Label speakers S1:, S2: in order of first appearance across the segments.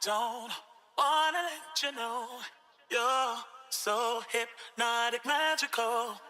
S1: Don't wanna let you know you're so hypnotic, magical.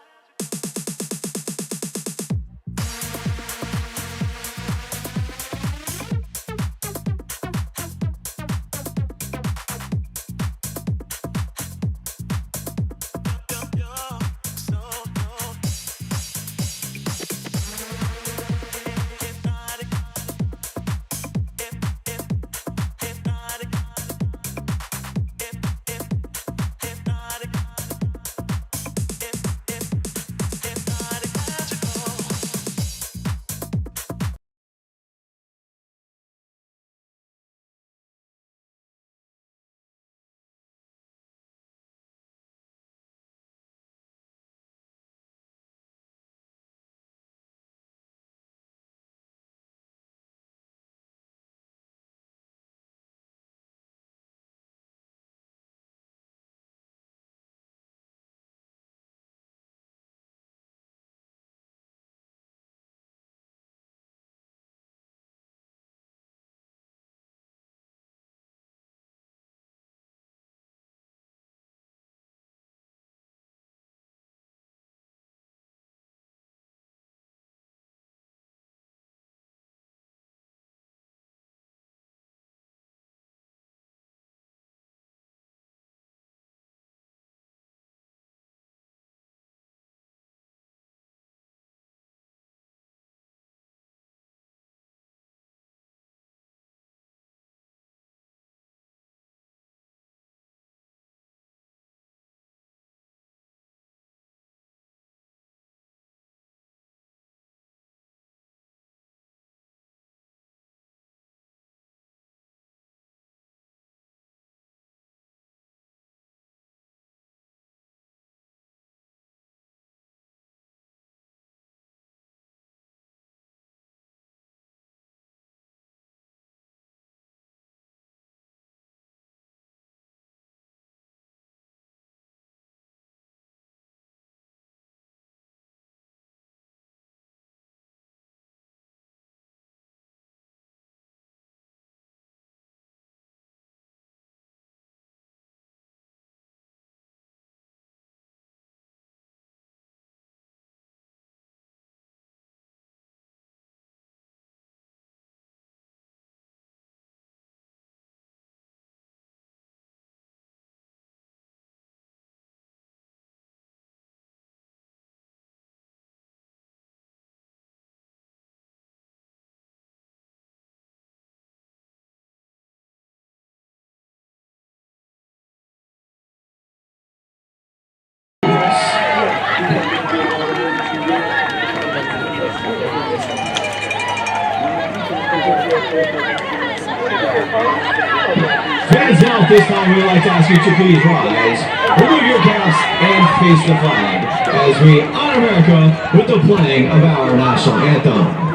S2: Fans out, this time we would like to ask you to please rise, remove your caps, and face the flag as we honor America with the playing of our national anthem.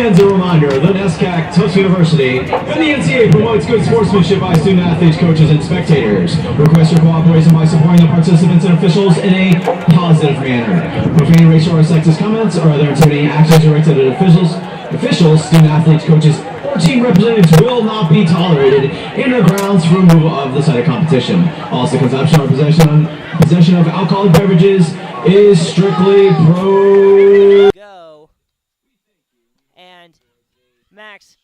S2: Fans, a reminder, the NESCAC, Tufts University, and the NCAA promotes good sportsmanship by student athletes, coaches, and spectators. Request your cooperation by supporting the participants and officials in a positive manner. Profane, racial, or sexist comments or other intimidating actions directed at officials, student athletes, coaches, or team representatives will not be tolerated in or grounds for removal of the site of competition. Also, consumption or possession of alcoholic beverages is strictly pro.
S3: Go. And Max,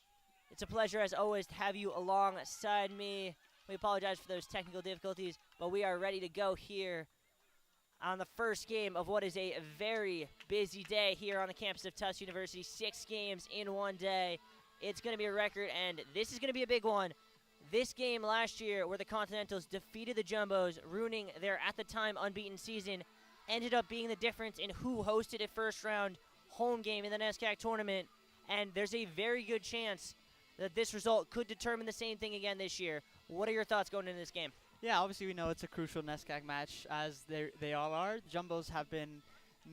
S3: it's a pleasure as always to have you alongside me. We apologize for those technical difficulties, but we are ready to go here on the first game of what is a very busy day here on the campus of Tufts University. 6 games in one day. It's going to be a record, and this is going to be a big one. This game last year where the Continentals defeated the Jumbos, ruining their, at the time, unbeaten season, ended up being the difference in who hosted a first-round home game in the NESCAC tournament, and there's a very good chance that this result could determine the same thing again this year. What are your thoughts going into this game?
S4: Yeah, obviously we know it's a crucial NESCAC match, as they all are. Jumbos have been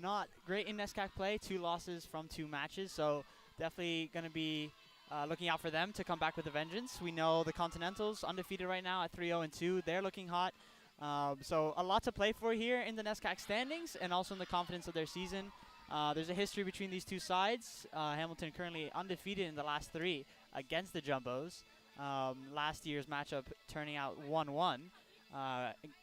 S4: not great in NESCAC play, 2 losses from 2 matches, so definitely going to be looking out for them to come back with a vengeance. We know the Continentals, undefeated right now at 3-0-2. They're looking hot. So a lot to play for here in the NESCAC standings and also in the confidence of their season. There's a history between these two sides. Hamilton currently undefeated in the last 3 against the Jumbos. Last year's matchup turning out 1-1.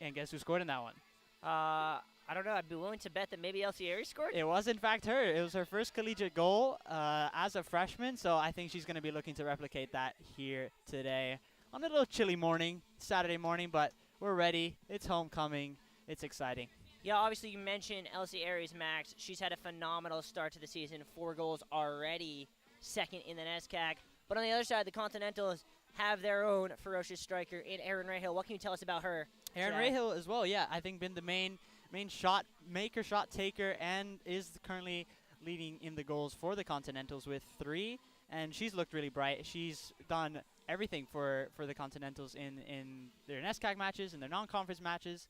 S4: And guess who scored in that one?
S3: I don't know. I'd be willing to bet that maybe Elsie Aries scored.
S4: It was, in fact, her. It was her first collegiate goal as a freshman, so I think she's going to be looking to replicate that here today on a little chilly morning, Saturday morning, but we're ready. It's homecoming. It's exciting.
S3: Yeah, obviously you mentioned Elsie Aries, Max. She's had a phenomenal start to the season. 4 goals already, second in the NESCAC. But on the other side, the Continentals have their own ferocious striker in Erin Rahill. What can you tell us about her?
S4: Erin Rahill as well, yeah. I think been the main shot maker, shot taker, and is currently leading in the goals for the Continentals with 3. And she's looked really bright. She's done everything for the Continentals in their NESCAC matches and their non-conference matches.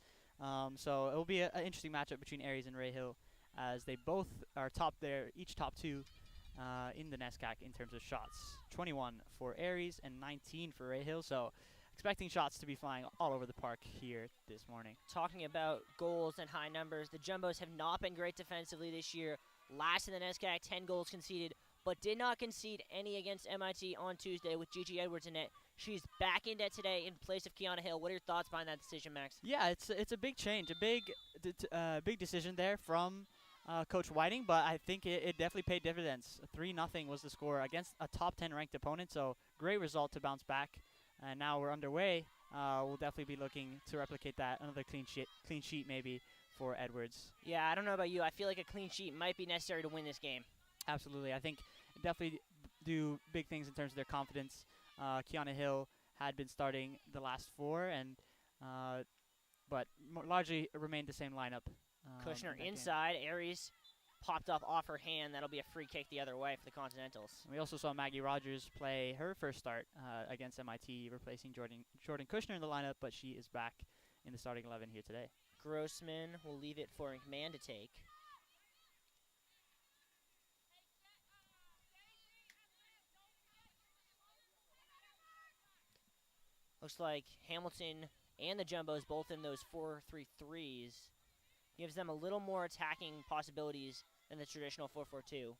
S4: So it will be an interesting matchup between Aries and Rahill, as they both are each top 2 in the NESCAC in terms of shots. 21 for Aries and 19 for Rahill. So expecting shots to be flying all over the park here this morning.
S3: Talking about goals and high numbers, the Jumbos have not been great defensively this year. Last in the NESCAC, 10 goals conceded, but did not concede any against MIT on Tuesday with Gigi Edwards in net. She's back in net today in place of Kiana Hill. What are your thoughts behind that decision, Max?
S4: Yeah, it's a big change, a big decision there from Coach Whiting, but I think it definitely paid dividends. 3-0 was the score against a top 10 ranked opponent, so great result to bounce back. And now we're underway. We'll definitely be looking to replicate that. Another clean sheet maybe for Edwards.
S3: Yeah, I don't know about you. I feel like a clean sheet might be necessary to win this game.
S4: Absolutely. I think definitely do big things in terms of their confidence. Kiana Hill had been starting the last 4, but largely remained the same lineup.
S3: Kushner inside. Aries popped off her hand. That'll be a free kick the other way for the Continentals.
S4: We also saw Maggie Rogers play her first start against MIT, replacing Jordan Kushner in the lineup, but she is back in the starting 11 here today.
S3: Grossman will leave it for McMahon to take. Looks like Hamilton and the Jumbos both in those 4-3-3s. Gives them a little more attacking possibilities than the traditional 4-4-2.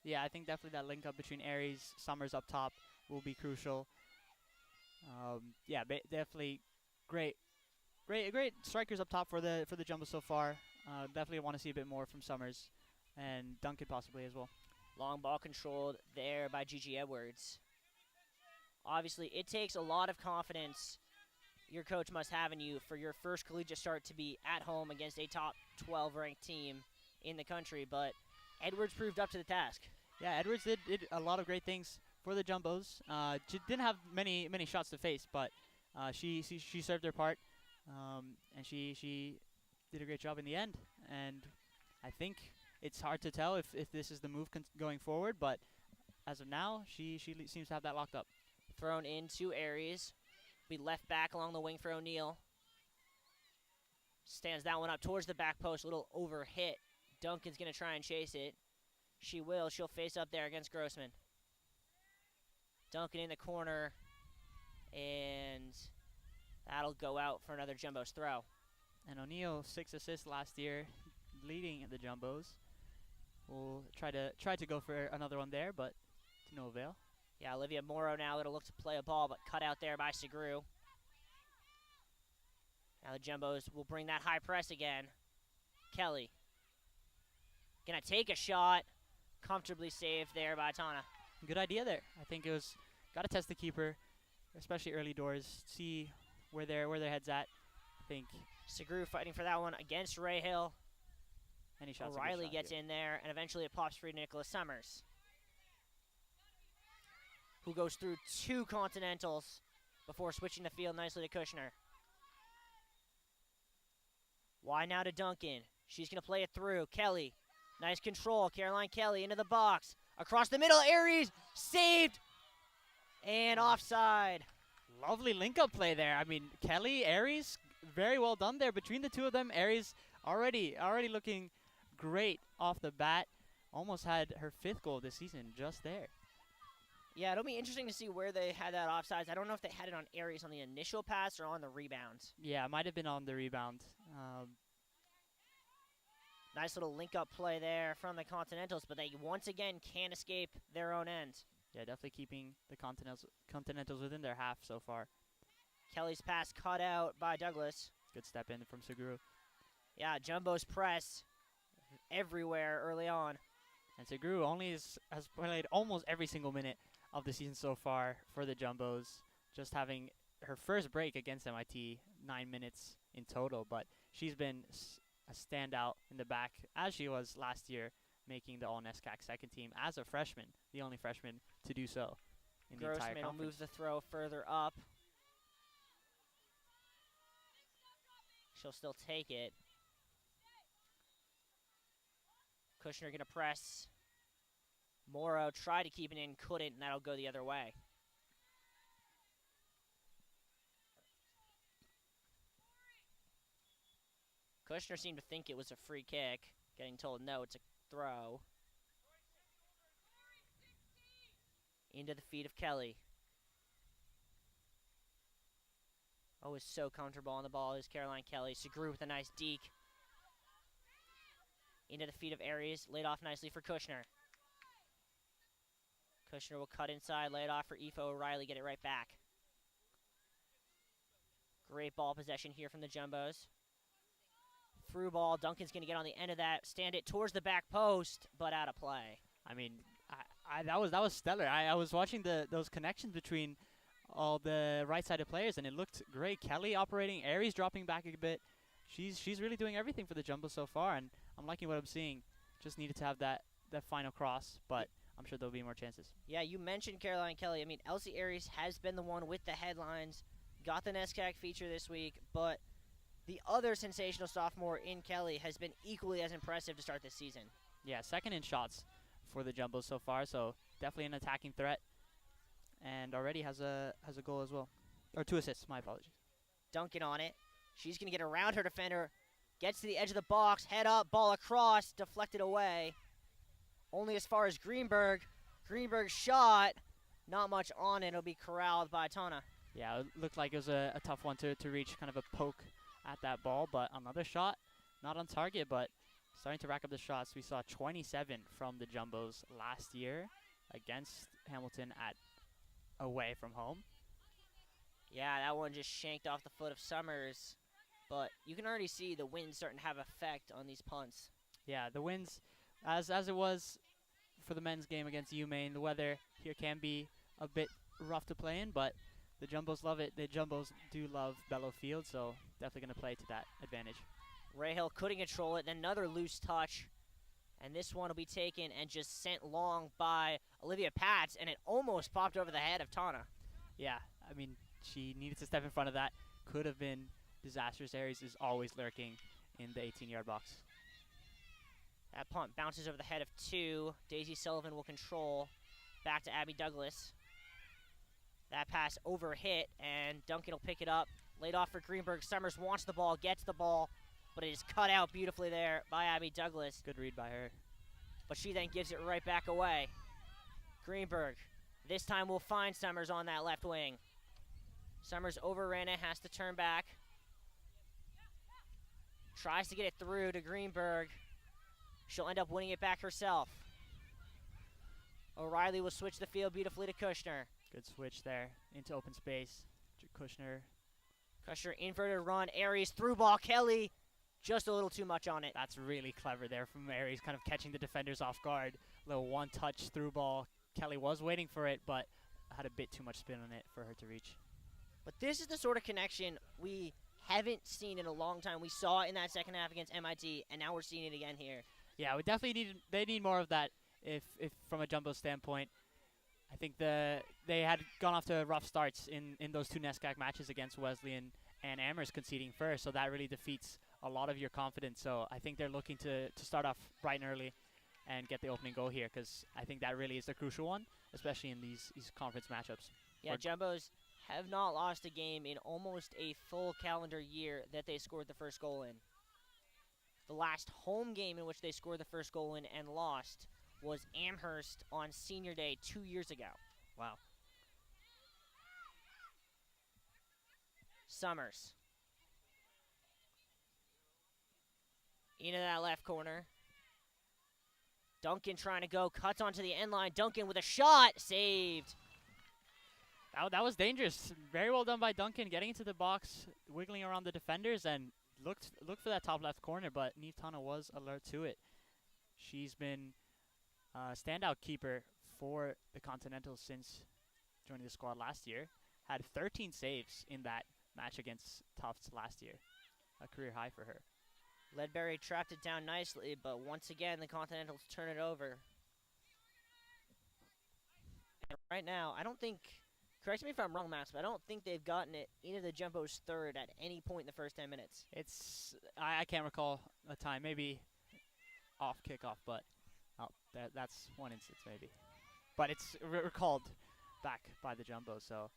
S4: Yeah, I think definitely that link up between Aries, Summers up top will be crucial. Yeah, definitely great strikers up top for the Jumbos so far. Definitely want to see a bit more from Summers and Duncan possibly as well.
S3: Long ball controlled there by Gigi Edwards. Obviously, it takes a lot of confidence your coach must have in you for your first collegiate start to be at home against a top 12 ranked team in the country, but Edwards proved up to the task.
S4: Yeah, Edwards did a lot of great things for the Jumbos. She didn't have many shots to face, but she served her part, and she did a great job in the end. And I think it's hard to tell if this is the move going forward, but as of now, she seems to have that locked up.
S3: Thrown into Aries. Be left back along the wing for O'Neill. Stands that one up towards the back post. Little over hit. Duncan's going to try and chase it. She will. She'll face up there against Grossman. Duncan in the corner, and that'll go out for another Jumbo's throw.
S4: And O'Neal, 6 assists last year, leading the Jumbos. We'll try to go for another one there, but to no avail.
S3: Yeah, Olivia Morrow now that'll look to play a ball, but cut out there by Segru. Now the Jumbos will bring that high press again. Kelly gonna take a shot. Comfortably saved there by Tana.
S4: Good idea there. I think it was, got to test the keeper, especially early doors, see where their head's at. I think
S3: Segru fighting for that one against Ray Hill.
S4: any shots.
S3: O'Reilly gets in there, and eventually it pops free to Nicholas Summers, who goes through 2 Continentals before switching the field nicely to Kushner. Wide now to Duncan. She's going to play it through. Kelly, nice control. Caroline Kelly into the box. Across the middle, Aries, saved, and offside.
S4: Lovely link-up play there. I mean, Kelly, Aries, very well done there. Between the two of them, Aries already looking great off the bat. Almost had her 5th goal this season just there.
S3: Yeah, it'll be interesting to see where they had that offsides. I don't know if they had it on Aries on the initial pass or on the rebound.
S4: Yeah, it might have been on the rebound.
S3: Nice little link-up play there from the Continentals, but they once again can't escape their own end.
S4: Yeah, definitely keeping the Continentals within their half so far.
S3: Kelly's pass cut out by Douglas.
S4: Good step in from Segru.
S3: Yeah, Jumbo's press everywhere early on.
S4: And Segru only has played almost every single minute of the season so far for the Jumbos, just having her first break against MIT, 9 minutes in total, but she's been a standout in the back, as she was last year, making the All-NESCAC second team as a freshman, the only freshman to do so in the entire
S3: Grossman will
S4: conference.
S3: move the throw further up. She'll still take it. Kushner going to press. Morrow tried to keep it in, couldn't, and that'll go the other way. Kushner seemed to think it was a free kick, getting told no, it's a throw. Into the feet of Kelly. Oh, is so comfortable on the ball is Caroline Kelly. Segru with a nice deke. Into the feet of Aries, laid off nicely for Kushner. Kushner will cut inside, lay it off for Aoife O'Reilly, get it right back. Great ball possession here from the Jumbos. Through ball, Duncan's going to get on the end of that, stand it towards the back post, but out of play.
S4: I mean, that was stellar. I was watching those connections between all the right-sided players, and it looked great. Kelly operating, Aries dropping back a bit. She's really doing everything for the Jumbo so far, and I'm liking what I'm seeing. Just needed to have that final cross, but I'm sure there'll be more chances.
S3: Yeah, you mentioned Caroline Kelly. I mean, Elsie Aries has been the one with the headlines, got the NESCAC feature this week, but the other sensational sophomore in Kelly has been equally as impressive to start this season.
S4: Yeah, second in shots for the Jumbos so far, so definitely an attacking threat, and already has a goal as well. Or 2 assists, my apologies.
S3: Duncan on it. She's going to get around her defender, gets to the edge of the box, head up, ball across, deflected away. Only as far as Greenberg. Greenberg's shot, not much on it. It'll be corralled by Tana.
S4: Yeah, it looked like it was a tough one to reach, kind of a poke at that ball, but another shot, not on target, but starting to rack up the shots. We saw 27 from the Jumbos last year against Hamilton away from home.
S3: Yeah, that one just shanked off the foot of Summers, but you can already see the wind starting to have effect on these punts.
S4: Yeah, the winds, as it was for the men's game against UMaine, the weather here can be a bit rough to play in, but the Jumbos love it. The Jumbos do love Bellow Field, so definitely going to play to that advantage.
S3: Ray Hill couldn't control it, then another loose touch, and this one will be taken and just sent long by Olivia Pats, and it almost popped over the head of Tana.
S4: Yeah, I mean, she needed to step in front of that. Could have been disastrous. Aries is always lurking in the 18-yard box.
S3: That punt bounces over the head of 2. Daisy Sullivan will control. Back to Abby Douglas. That pass overhit, and Duncan will pick it up. Laid off for Greenberg. Summers wants the ball, gets the ball, but it is cut out beautifully there by Abby Douglas.
S4: Good read by her.
S3: But she then gives it right back away. Greenberg This time we'll find Summers on that left wing. Summers overran it, has to turn back. Tries to get it through to Greenberg. She'll end up winning it back herself. O'Reilly will switch the field beautifully to Kushner.
S4: Good switch there into open space. Kushner.
S3: Kushner inverted run. Aries through ball. Kelly just a little too much on it.
S4: That's really clever there from Aries, kind of catching the defenders off guard. Little one-touch through ball. Kelly was waiting for it, but had a bit too much spin on it for her to reach.
S3: But this is the sort of connection we haven't seen in a long time. We saw it in that second half against MIT, and now we're seeing it again here.
S4: Yeah, we definitely need more of that if from a Jumbo standpoint. I think they had gone off to rough starts in those two NESCAC matches against Wesleyan and Amherst conceding first, so that really defeats a lot of your confidence. So I think they're looking to start off bright and early and get the opening goal here, because I think that really is the crucial one, especially in these conference matchups.
S3: Yeah, Jumbos have not lost a game in almost a full calendar year that they scored the first goal in. The last home game in which they scored the first goal in and lost was Amherst on Senior Day 2 years ago.
S4: Wow.
S3: Summers. Into that left corner. Duncan trying to go, cuts onto the end line. Duncan with a shot, saved.
S4: That was dangerous. Very well done by Duncan, getting into the box, wiggling around the defenders, and looked for that top left corner, but Neve Tana was alert to it. She's been a standout keeper for the Continentals since joining the squad last year. Had 13 saves in that match against Tufts last year. A career high for her.
S3: Ledbury trapped it down nicely, but once again, the Continentals turn it over. And right now, I don't think, correct me if I'm wrong, Max, but I don't think they've gotten it into the Jumbo's third at any point in the first 10 minutes.
S4: I can't recall a time, maybe off kickoff, but that's one instance maybe. But it's recalled back by the Jumbo, so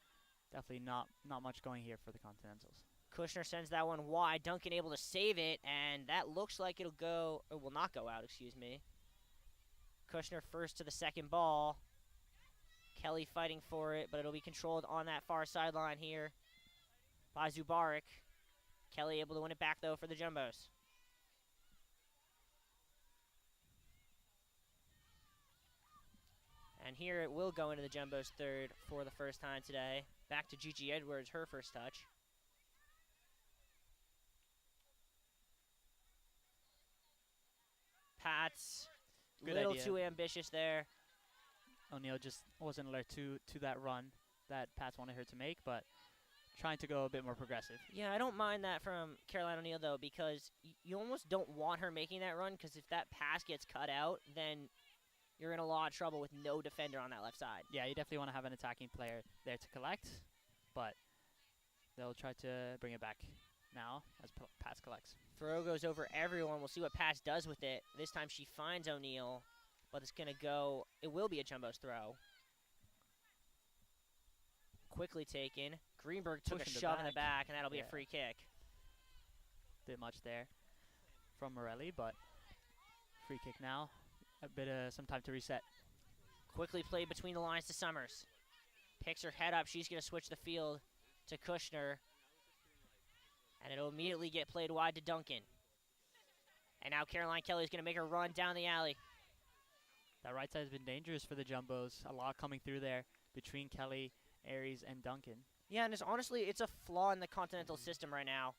S4: definitely not much going here for the Continentals.
S3: Kushner sends that one wide. Duncan able to save it, and that looks like it'll go, or will not go out, excuse me. Kushner first to the second ball. Kelly fighting for it, but it'll be controlled on that far sideline here by Zubarik. Kelly able to win it back, though, for the Jumbos. And here it will go into the Jumbo's third for the first time today. Back to Gigi Edwards, her first touch. Pat's a little too ambitious there.
S4: O'Neill just wasn't alert to that run that Pats wanted her to make, but trying to go a bit more progressive.
S3: Yeah, I don't mind that from Caroline O'Neill, though, because you almost don't want her making that run, because if that pass gets cut out, then you're in a lot of trouble with no defender on that left side.
S4: Yeah, you definitely want to have an attacking player there to collect, but they'll try to bring it back now as Pats collects.
S3: Throw goes over everyone. We'll see what Pats does with it. This time she finds O'Neill, but it's going to go, it will be a Jumbo's throw. Quickly taken. Greenberg took a shove in the back, and that'll be a free kick.
S4: Bit much there from Morelli, but free kick now. A bit of some time to reset.
S3: Quickly played between the lines to Summers. Picks her head up. She's going to switch the field to Kushner. And it'll immediately get played wide to Duncan. And now Caroline Kelly is going to make a run down the alley.
S4: That right side has been dangerous for the Jumbos. A lot coming through there between Kelly, Aries, and Duncan.
S3: Yeah, and it's a flaw in the Continental system right now.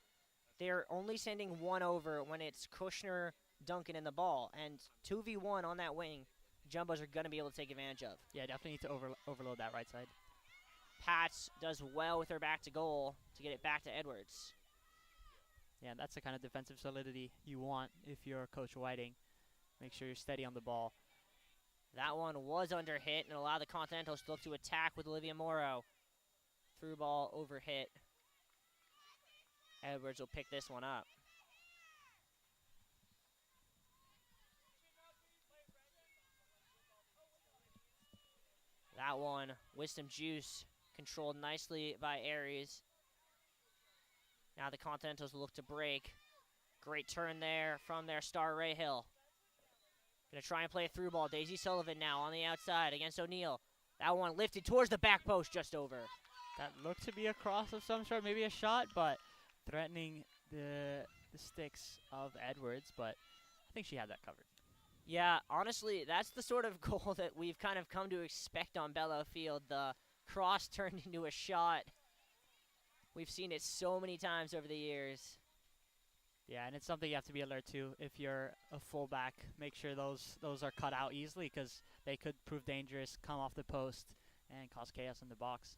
S3: They're only sending one over when it's Kushner, Duncan, and the ball. And 2v1 on that wing, Jumbos are going to be able to take advantage of.
S4: Yeah, definitely need to overload that right side.
S3: Pats does well with her back to goal to get it back to Edwards.
S4: Yeah, that's the kind of defensive solidity you want if you're Coach Whiting. Make sure you're steady on the ball.
S3: That one was under hit and allowed the Continentals to look to attack with Olivia Morrow. Through ball over hit. Edwards will pick this one up. That one, Wisdom Juice, controlled nicely by Aries. Now the Continentals look to break. Great turn there from their star Ray Hill. Gonna try and play a through ball. Daisy Sullivan now on the outside against O'Neill. That one lifted towards the back post, just over.
S4: That looked to be a cross of some sort, maybe a shot, but threatening the sticks of Edwards, but I think she had that covered.
S3: Yeah, honestly, that's the sort of goal that we've kind of come to expect on Bello Field. The cross turned into a shot. We've seen it so many times over the years.
S4: Yeah, and it's something you have to be alert to if you're a fullback. Make sure those are cut out easily because they could prove dangerous, come off the post, and cause chaos in the box.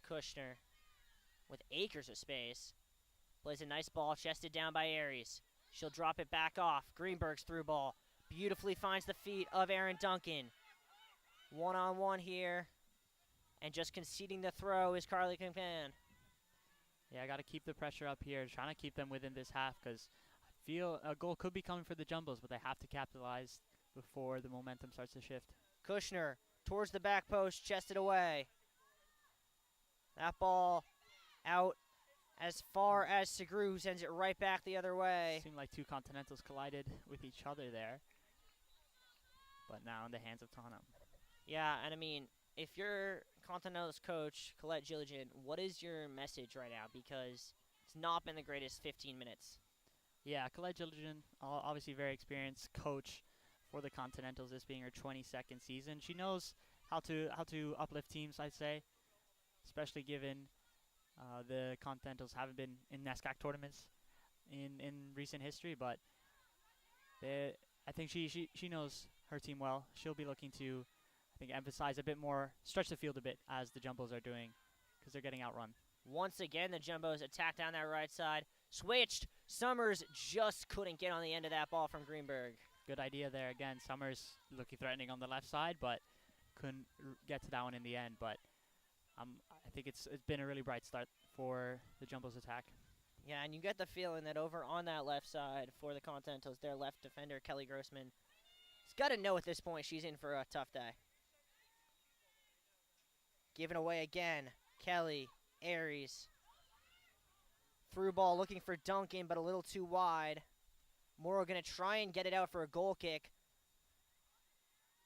S3: Kushner, with acres of space, plays a nice ball, chested down by Aries. She'll drop it back off. Greenberg's through ball. Beautifully finds the feet of Aaron Duncan. One-on-one here. And just conceding the throw is Carly McMahon.
S4: Yeah, I got to keep the pressure up here, trying to keep them within this half because I feel a goal could be coming for the Jumbos, but they have to capitalize before the momentum starts to shift.
S3: Kushner towards the back post, chested away. That ball out as far as Segru, sends it right back the other way.
S4: Seemed like two Continentals collided with each other there, but now in the hands of Tana.
S3: Yeah, and I mean, if you're Continental's coach, Colette Gilligan, what is your message right now? Because it's not been the greatest 15 minutes.
S4: Yeah, Colette Gilligan, obviously very experienced coach for the Continentals, this being her 22nd season. She knows how to uplift teams, I'd say, especially given the Continentals haven't been in NESCAC tournaments in recent history, but I think she knows her team well. She'll be looking to, I think, emphasize a bit more, stretch the field a bit as the Jumbos are doing because they're getting outrun.
S3: Once again, the Jumbos attack down that right side. Switched. Summers just couldn't get on the end of that ball from Greenberg.
S4: Good idea there again. Summers looking threatening on the left side, but couldn't get to that one in the end. But I think it's been a really bright start for the Jumbos attack.
S3: Yeah, and you get the feeling that over on that left side for the Continentals, their left defender, Kelly Grossman, has got to know at this point she's in for a tough day. Giving away again. Kelly, Aries. Through ball looking for Duncan, but a little too wide. Morrow going to try and get it out for a goal kick.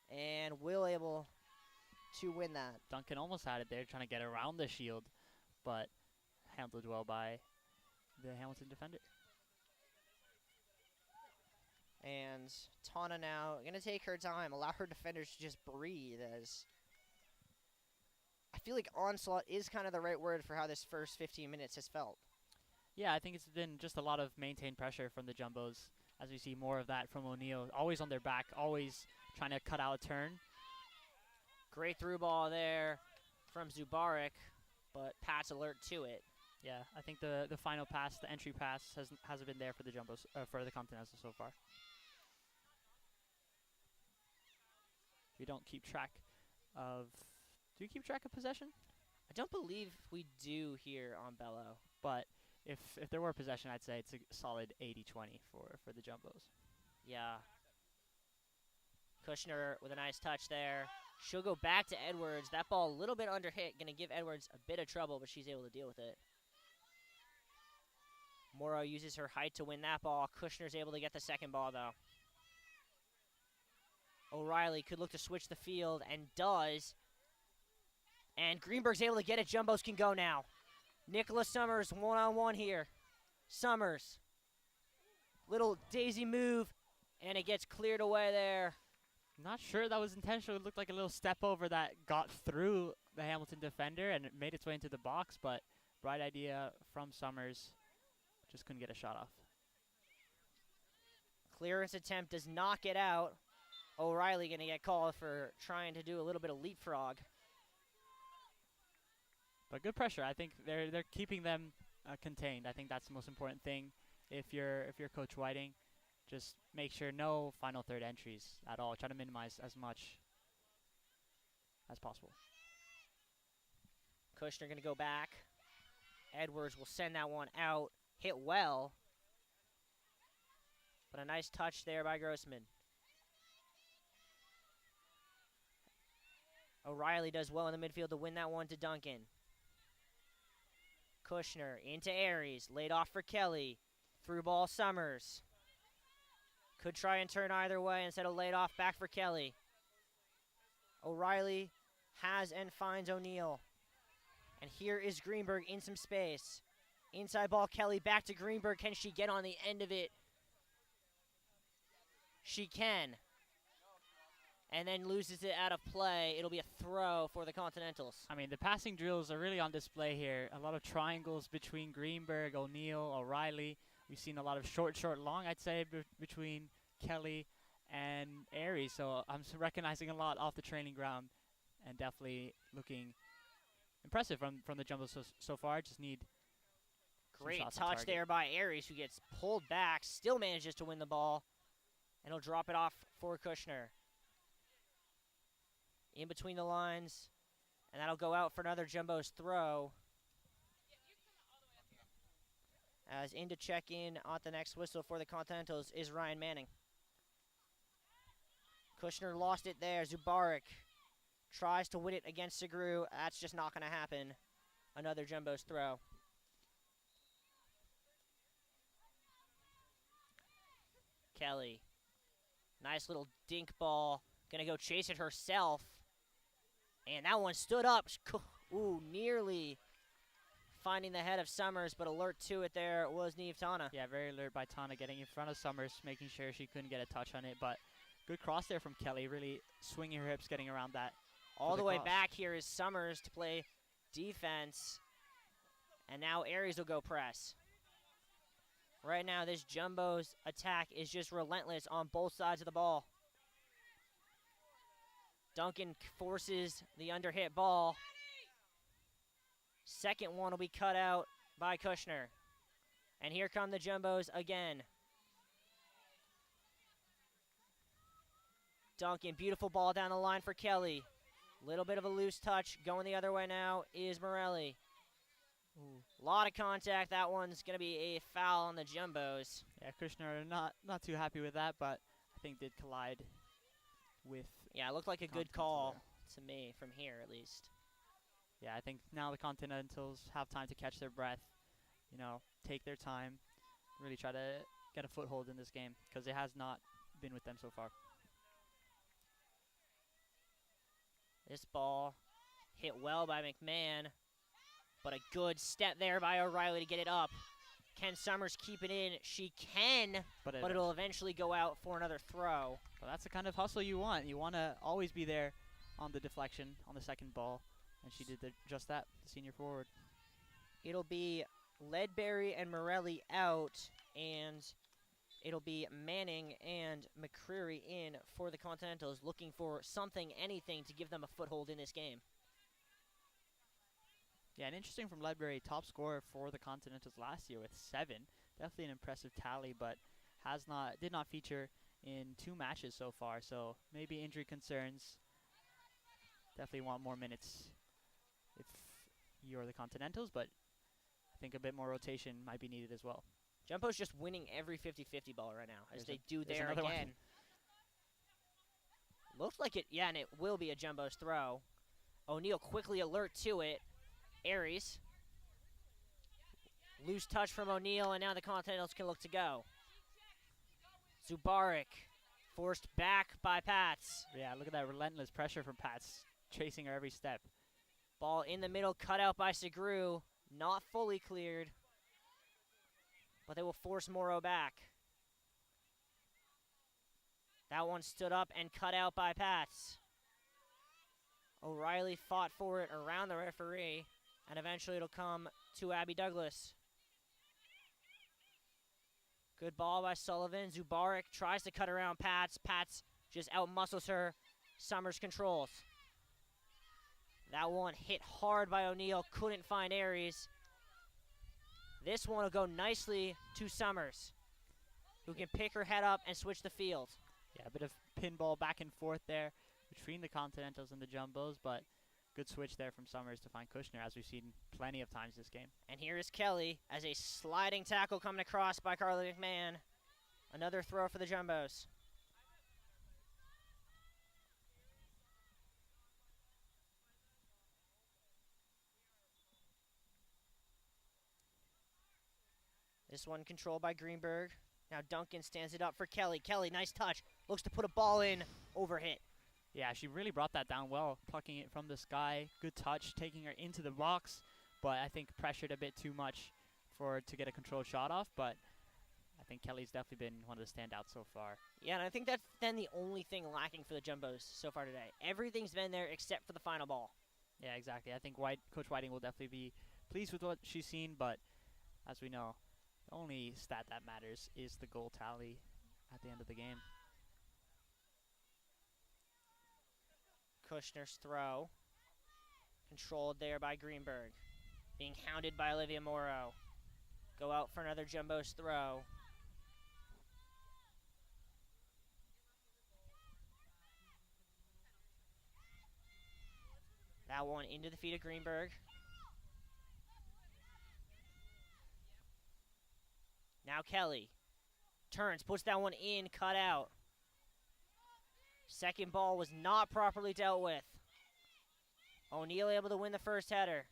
S3: And Will able to win that.
S4: Duncan almost had it there, trying to get around the shield, but handled well by the Hamilton defender.
S3: And Tana now going to take her time, allow her defenders to just breathe, as I feel like onslaught is kind of the right word for how this first 15 minutes has felt.
S4: Yeah, I think it's been just a lot of maintained pressure from the Jumbos, as we see more of that from O'Neill. Always on their back, always trying to cut out a turn.
S3: Great through ball there from Zubarik, but Pat's alert to it.
S4: Yeah, I think the final pass, the entry pass, hasn't been there for the Jumbos, for the Continentals so far. We don't keep track of. Do you keep track of possession?
S3: I don't believe we do here on Bello.
S4: But if there were possession, I'd say it's a solid 80-20 for the Jumbos.
S3: Yeah. Kushner with a nice touch there. She'll go back to Edwards. That ball a little bit under hit. Going to give Edwards a bit of trouble, but she's able to deal with it. Morrow uses her height to win that ball. Kushner's able to get the second ball, though. O'Reilly could look to switch the field and does. And Greenberg's able to get it. Jumbos can go now. Nicholas Summers one-on-one here. Summers. Little daisy move, and it gets cleared away there.
S4: Not sure that was intentional. It looked like a little step over that got through the Hamilton defender and it made its way into the box, but bright idea from Summers. Just couldn't get a shot off.
S3: Clearance attempt does not get out. O'Reilly going to get called for trying to do a little bit of leapfrog.
S4: But good pressure. I think they're keeping them contained. I think that's the most important thing. If you're Coach Whiting, just make sure no final third entries at all. Try to minimize as much as possible.
S3: Kushner going to go back. Edwards will send that one out. Hit well. But a nice touch there by Grossman. O'Reilly does well in the midfield to win that one to Duncan. Kushner into Aries. Laid off for Kelly. Through ball Summers. Could try and turn either way instead of laid off back for Kelly. O'Reilly has and finds O'Neal. And here is Greenberg in some space. Inside ball, Kelly back to Greenberg. Can she get on the end of it? She can. And then loses it out of play. It'll be a throw for the Continentals.
S4: I mean, the passing drills are really on display here. A lot of triangles between Greenberg, O'Neal, O'Reilly. We've seen a lot of short, long, I'd say, between Kelly and Aries. So I'm recognizing a lot off the training ground and definitely looking impressive from the Jumbo so far. Just need
S3: great touch there by Aries, who gets pulled back, still manages to win the ball, and he'll drop it off for Kushner. In between the lines, and that'll go out for another Jumbo's throw. As in to check in at the next whistle for the Continentals is Ryan Manning. Kushner lost it there. Zubarik tries to win it against Segru. That's just not going to happen. Another Jumbo's throw. Kelly. Nice little dink ball. Going to go chase it herself. And that one stood up. Ooh, nearly finding the head of Summers, but alert to it there was Niamh Tana.
S4: Yeah, very alert by Tana, getting in front of Summers, making sure she couldn't get a touch on it. But good cross there from Kelly, really swinging her hips, getting around that.
S3: All the way back here is Summers to play defense. And now Aries will go press. Right now, this Jumbo's attack is just relentless on both sides of the ball. Duncan forces the underhit ball. Second one will be cut out by Kushner. And here come the Jumbos again. Duncan, beautiful ball down the line for Kelly. Little bit of a loose touch. Going the other way now is Morelli. A lot of contact. That one's going to be a foul on the Jumbos.
S4: Yeah, Kushner not too happy with that, but I think did collide with...
S3: Yeah, it looked like a good call to me from here, at least.
S4: Yeah, I think now the Continentals have time to catch their breath, you know, take their time, really try to get a foothold in this game, because it has not been with them so far.
S3: This ball hit well by McMahon, but a good step there by O'Reilly to get it up. Can Summers keep it in? She can, but it'll eventually go out for another throw.
S4: Well, that's the kind of hustle you want. You want to always be there on the deflection on the second ball, and she did just that, the senior forward.
S3: It'll be Ledbury and Morelli out, and it'll be Manning and McCreary in for the Continentals, looking for something, anything to give them a foothold in this game.
S4: Yeah, and interesting from Ledbury, top scorer for the Continentals last year with 7. Definitely an impressive tally, but did not feature in 2 matches so far. So maybe injury concerns. Definitely want more minutes if you're the Continentals, but I think a bit more rotation might be needed as well.
S3: Jumbo's just winning every 50-50 ball right now, as they do there again. Looks like it, yeah, and it will be a Jumbo's throw. O'Neal quickly alert to it. Aries. Loose touch from O'Neal, and now the Continentals can look to go. Zubarik forced back by Pats.
S4: Yeah, look at that relentless pressure from Pats, chasing her every step.
S3: Ball in the middle, cut out by Segru. Not fully cleared, but they will force Morrow back. That one stood up and cut out by Pats. O'Reilly fought for it around the referee, and eventually it'll come to Abby Douglas. Good ball by Sullivan. Zubarik tries to cut around Pats. Pats just outmuscles her. Summers controls. That one hit hard by O'Neal. Couldn't find Aries. This one will go nicely to Summers, who can pick her head up and switch the field.
S4: Yeah, a bit of pinball back and forth there between the Continentals and the Jumbos, but good switch there from Summers to find Kushner, as we've seen plenty of times this game.
S3: And here is Kelly as a sliding tackle coming across by Carly McMahon. Another throw for the Jumbos. This one controlled by Greenberg. Now Duncan stands it up for Kelly. Kelly, nice touch. Looks to put a ball in. Overhit.
S4: Yeah, she really brought that down well, plucking it from the sky. Good touch, taking her into the box, but I think pressured a bit too much for to get a controlled shot off. But I think Kelly's definitely been one of the standouts so far.
S3: Yeah, and I think that's then the only thing lacking for the Jumbos so far today. Everything's been there except for the final ball.
S4: Yeah, exactly. I think Coach Whiting will definitely be pleased with what she's seen, but as we know, the only stat that matters is the goal tally at the end of the game.
S3: Kushner's throw. Controlled there by Greenberg. Being hounded by Olivia Morrow. Go out for another Jumbo's throw. That one into the feet of Greenberg. Now Kelly. Turns, puts that one in, cut out. Second ball was not properly dealt with. O'Neal able to win the first header.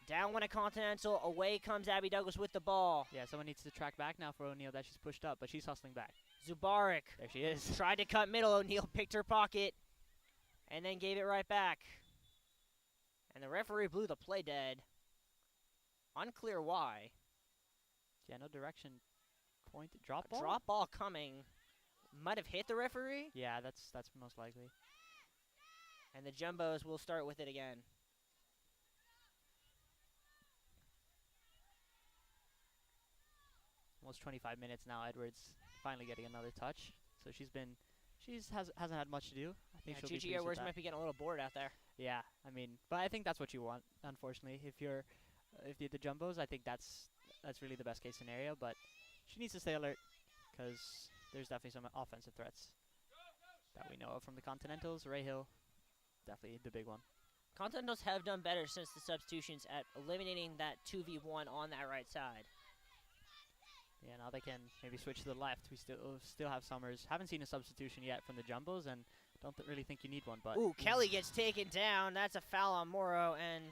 S3: Down one at Continental, away comes Abby Douglas with the ball.
S4: Yeah, someone needs to track back now for O'Neal that she's pushed up, but she's hustling back.
S3: Zubarik.
S4: There she is.
S3: Tried to cut middle, O'Neal picked her pocket, and then gave it right back. And the referee blew the play dead. Unclear why.
S4: Yeah, no direction. Point, drop ball?
S3: Drop ball coming. Might have hit the referee.
S4: Yeah, that's most likely.
S3: And the Jumbos will start with it again.
S4: Almost 25 minutes now. Edwards finally getting another touch. So hasn't had much to do. I think she'll be
S3: Gigi
S4: pleased with
S3: Edwards
S4: that.
S3: might be getting a little bored out there.
S4: Yeah, I mean, but I think that's what you want. Unfortunately, if you're the Jumbos, I think that's really the best case scenario. But she needs to stay alert because there's definitely some offensive threats that we know of from the Continentals. Ray Hill, definitely the big one.
S3: Continentals have done better since the substitutions at eliminating that 2v1 on that right side.
S4: Yeah, now they can maybe switch to the left. We still have Summers. Haven't seen a substitution yet from the Jumbos, and don't really think you need one. But
S3: ooh, Kelly gets taken down. That's a foul on Morrow, and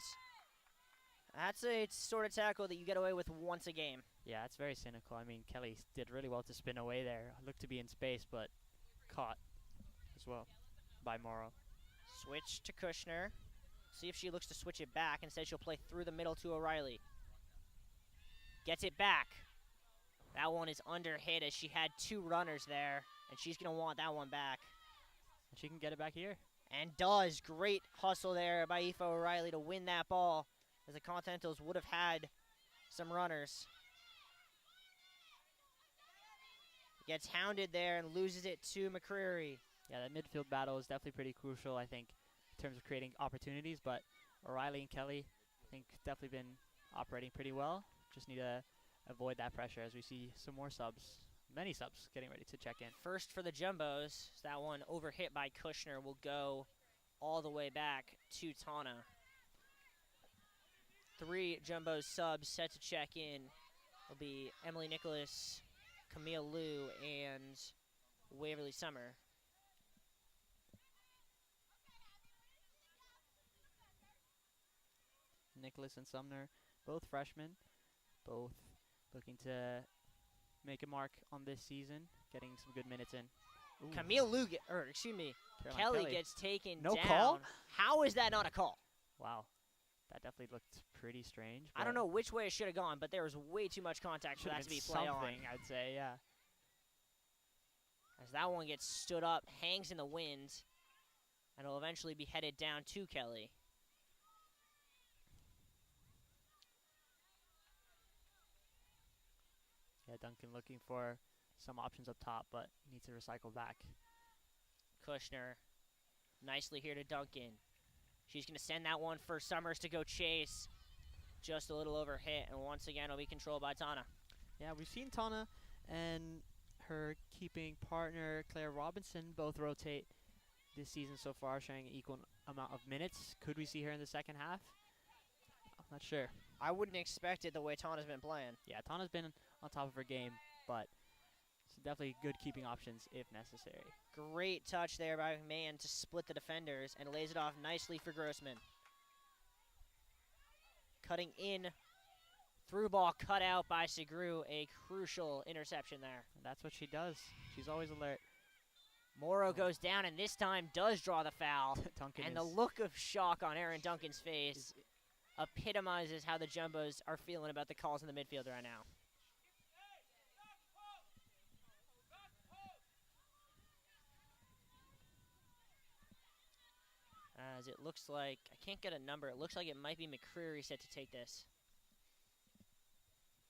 S3: that's a sort of tackle that you get away with once a game.
S4: Yeah, it's very cynical. I mean, Kelly did really well to spin away there. Looked to be in space, but caught as well by Morrow.
S3: Switch to Kushner. See if she looks to switch it back. Instead, she'll play through the middle to O'Reilly. Gets it back. That one is under hit as she had two runners there, and she's going to want that one back.
S4: And she can get it back here.
S3: And does. Great hustle there by Aoife O'Reilly to win that ball, as the Continentals would have had some runners. Gets hounded there and loses it to McCreary.
S4: Yeah, that midfield battle is definitely pretty crucial, I think, in terms of creating opportunities. But O'Reilly and Kelly, I think, definitely been operating pretty well. Just need to avoid that pressure as we see some more subs, many subs getting ready to check in.
S3: First for the Jumbos, that one overhit by Kushner will go all the way back to Tana. 3 Jumbos subs set to check in. Will be Emily Nicholas, Camille Liu, and Waverly Summer.
S4: Nicholas and Sumner, both freshmen, both looking to make a mark on this season, getting some good minutes in. Ooh.
S3: Camille Liu, Kelly gets taken
S4: no
S3: down.
S4: Call?
S3: How is that not a call?
S4: Wow, that definitely looked pretty strange.
S3: I don't know which way it should have gone, but there was way too much contact for that to be play on.
S4: I'd say, yeah.
S3: As that one gets stood up, hangs in the wind, and will eventually be headed down to Kelly.
S4: Yeah, Duncan looking for some options up top, but needs to recycle back.
S3: Kushner, nicely here to Duncan. She's going to send that one for Summers to go chase. Just a little over hit, and once again it'll be controlled by Tana.
S4: Yeah, we've seen Tana and her keeping partner Claire Robinson both rotate this season so far, sharing an equal amount of minutes. Could we see her in the second half? I'm not sure.
S3: I wouldn't expect it the way Tana's been playing.
S4: Yeah, Tana's been on top of her game, but it's definitely good keeping options if necessary.
S3: Great touch there by McMahon to split the defenders, and lays it off nicely for Grossman. Cutting in, through ball cut out by Segru, a crucial interception there.
S4: And that's what she does. She's always alert.
S3: Morrow goes down and this time does draw the foul.
S4: Duncan
S3: And the
S4: is-
S3: look of shock on Aaron Duncan's face epitomizes how the Jumbos are feeling about the calls in the midfield right now. As it looks like, I can't get a number, it looks like it might be McCreary set to take this.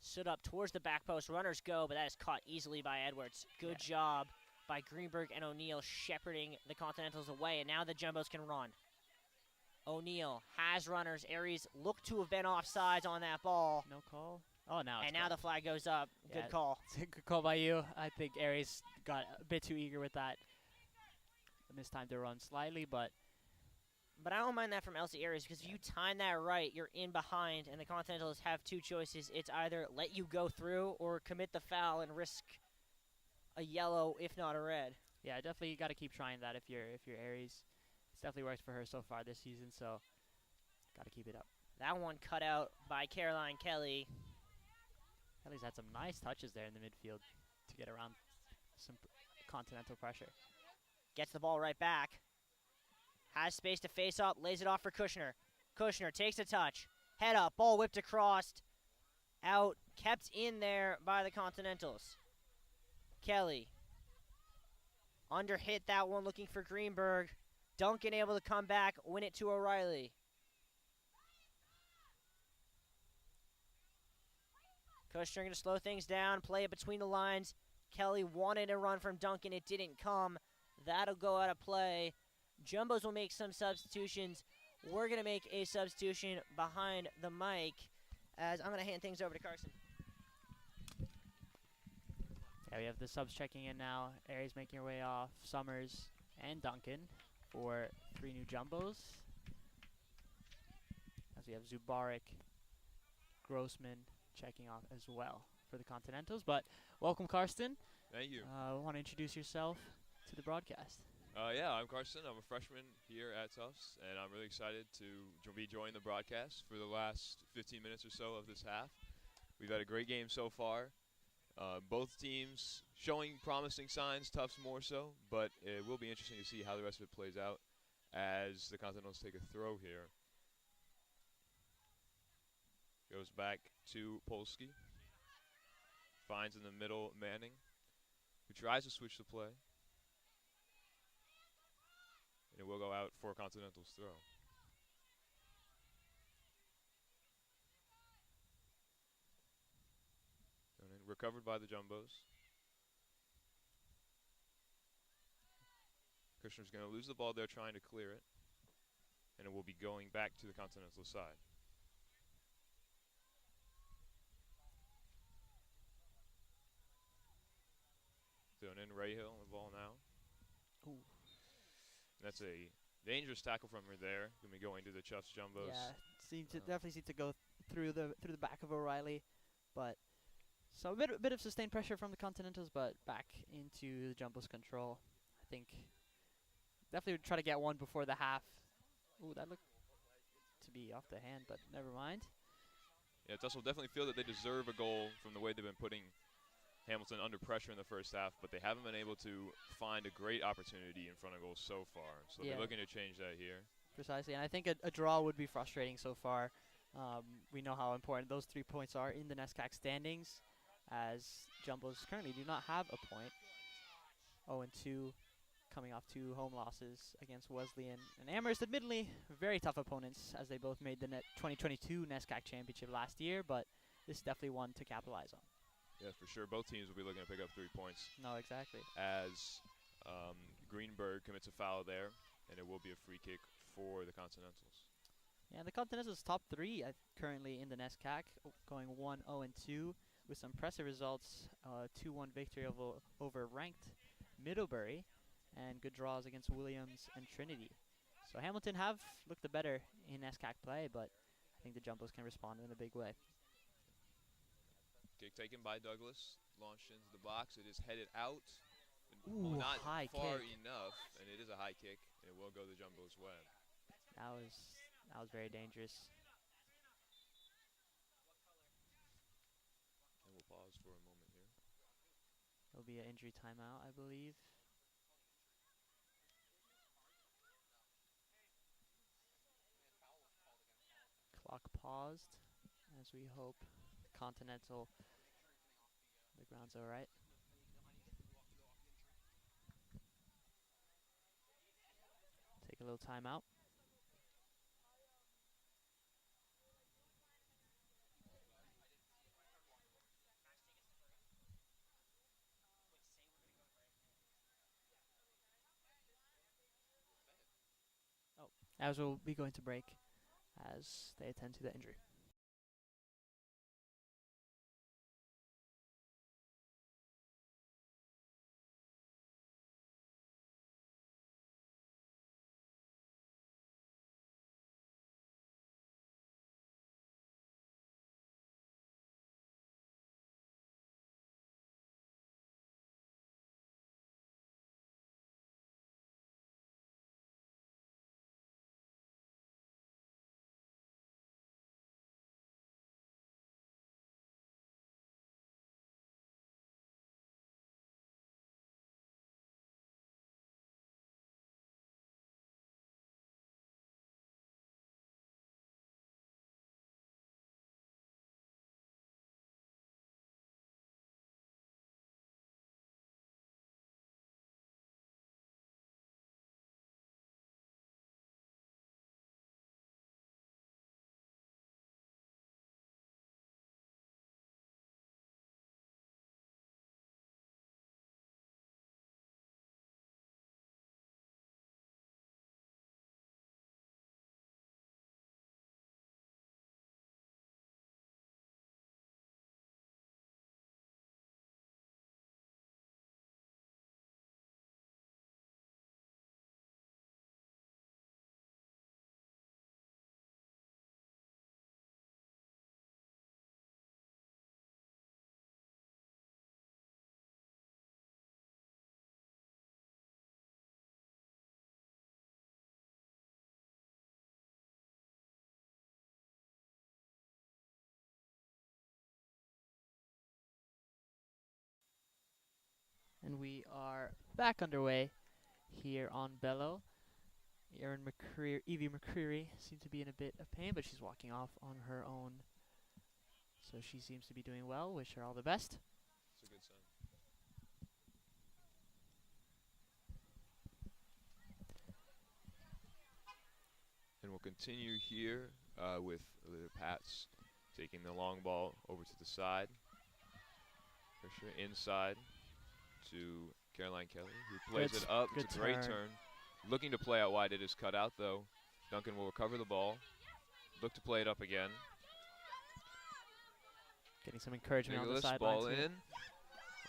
S3: Stood up towards the back post, runners go, but that is caught easily by Edwards. Good job by Greenberg and O'Neal shepherding the Continentals away, and now the Jumbos can run. O'Neal has runners. Aries looked to have been offsides on that ball.
S4: No call. Oh, now it's
S3: And now the flag goes up.
S4: Yeah.
S3: Good call.
S4: It's a good call by you. I think Aries got a bit too eager with that. Mistimed the run slightly, but
S3: But I don't mind that from Elsie Aries because if you time that right, you're in behind, and the Continentals have two choices. It's either let you go through or commit the foul and risk a yellow, if not a red.
S4: yeah, definitely you got to keep trying that if you're Aries. It's definitely worked for her so far this season, so got to keep it up.
S3: That one cut out by Caroline Kelly.
S4: Kelly's had some nice touches there in the midfield to get around some Continental pressure.
S3: Gets the ball right back. Has space to face up, lays it off for Kushner. Kushner takes a touch. Head up, ball whipped across. Out, kept in there by the Continentals. Kelly. Under hit that one, looking for Greenberg. Duncan able to come back, win it to O'Reilly. Kushner going to slow things down, play it between the lines. Kelly wanted a run from Duncan, it didn't come. That'll go out of play. Jumbos will make some substitutions. We're going to make a substitution behind the mic as I'm going to hand things over to Carson.
S4: Yeah, we have the subs checking in now. Aries making her way off. Summers and Duncan for 3 new Jumbos. As we have Zubarik, Grossman checking off as well for the Continentals. But welcome, Karsten.
S5: Thank you.
S4: Want to introduce yourself to the broadcast?
S5: Yeah, I'm Carson. I'm a freshman here at Tufts, and I'm really excited to be joining the broadcast for the last 15 minutes or so of this half. We've had a great game so far. Both teams showing promising signs, Tufts more so, but it will be interesting to see how the rest of it plays out as the Continentals take a throw here. Goes back to Polsky. Finds in the middle Manning, who tries to switch the play. And it will go out for Continental's throw. And then recovered by the Jumbos. Kushner's going to lose the ball there trying to clear it. And it will be going back to the Continental side. Thrown in Rahill on the ball now.
S4: Ooh.
S5: That's a dangerous tackle from her there. Going to be going to the Tufts Jumbos.
S4: Yeah, definitely seemed to go through the back of O'Reilly, but so a bit of sustained pressure from the Continentals, but back into the Jumbos' control. I think definitely would try to get one before the half. Ooh, that looked to be off the hand, but never mind.
S5: Yeah, Tufts will definitely feel that they deserve a goal from the way they've been putting Hamilton under pressure in the first half, but they haven't been able to find a great opportunity in front of goal so far. So
S4: Yeah.
S5: they're looking to change that here.
S4: Precisely, and I think a draw would be frustrating so far. We know how important those 3 points are in the NESCAC standings, as Jumbos currently do not have a point. 0-2, coming off 2 home losses against Wesleyan and Amherst. Admittedly, very tough opponents, as they both made the 2022 NESCAC championship last year, but this is definitely one to capitalize on.
S5: Yeah, for sure. Both teams will be looking to pick up 3 points
S4: No, exactly.
S5: as Greenberg commits a foul there, and it will be a free kick for the Continentals.
S4: Yeah, the Continentals top 3 currently in the NESCAC, going 1-0-2 with some impressive results. 2-1 victory over ranked Middlebury, and good draws against Williams and Trinity. So Hamilton have looked the better in NESCAC play, but I think the Jumbos can respond in a big way.
S5: Kick taken by Douglas, launched into the box. It is headed out.
S4: Ooh,
S5: not
S4: high
S5: far
S4: kick.
S5: enough, and it is a high kick, and it will go the Jumbo's way.
S4: That was very dangerous.
S5: And we'll pause for a moment here.
S4: It'll be an injury timeout, I believe. clock paused as we hope Continental, the ground's all right. Take a little time out. As we'll be going to break as they attend to the injury. And we are back underway here on Bello. Evie McCreary seems to be in a bit of pain, but she's walking off on her own. So she seems to be doing well. Wish her all the best.
S5: It's a good sign. And we'll continue here with the Pats taking the long ball over to the side. Pressure inside to Caroline Kelly, who plays it up. It's a great turn. Looking to play out wide. It is cut out, though. Duncan will recover the ball. Look to play it up again.
S4: Getting some encouragement
S5: Nicholas,
S4: on the sideline.
S5: ball in.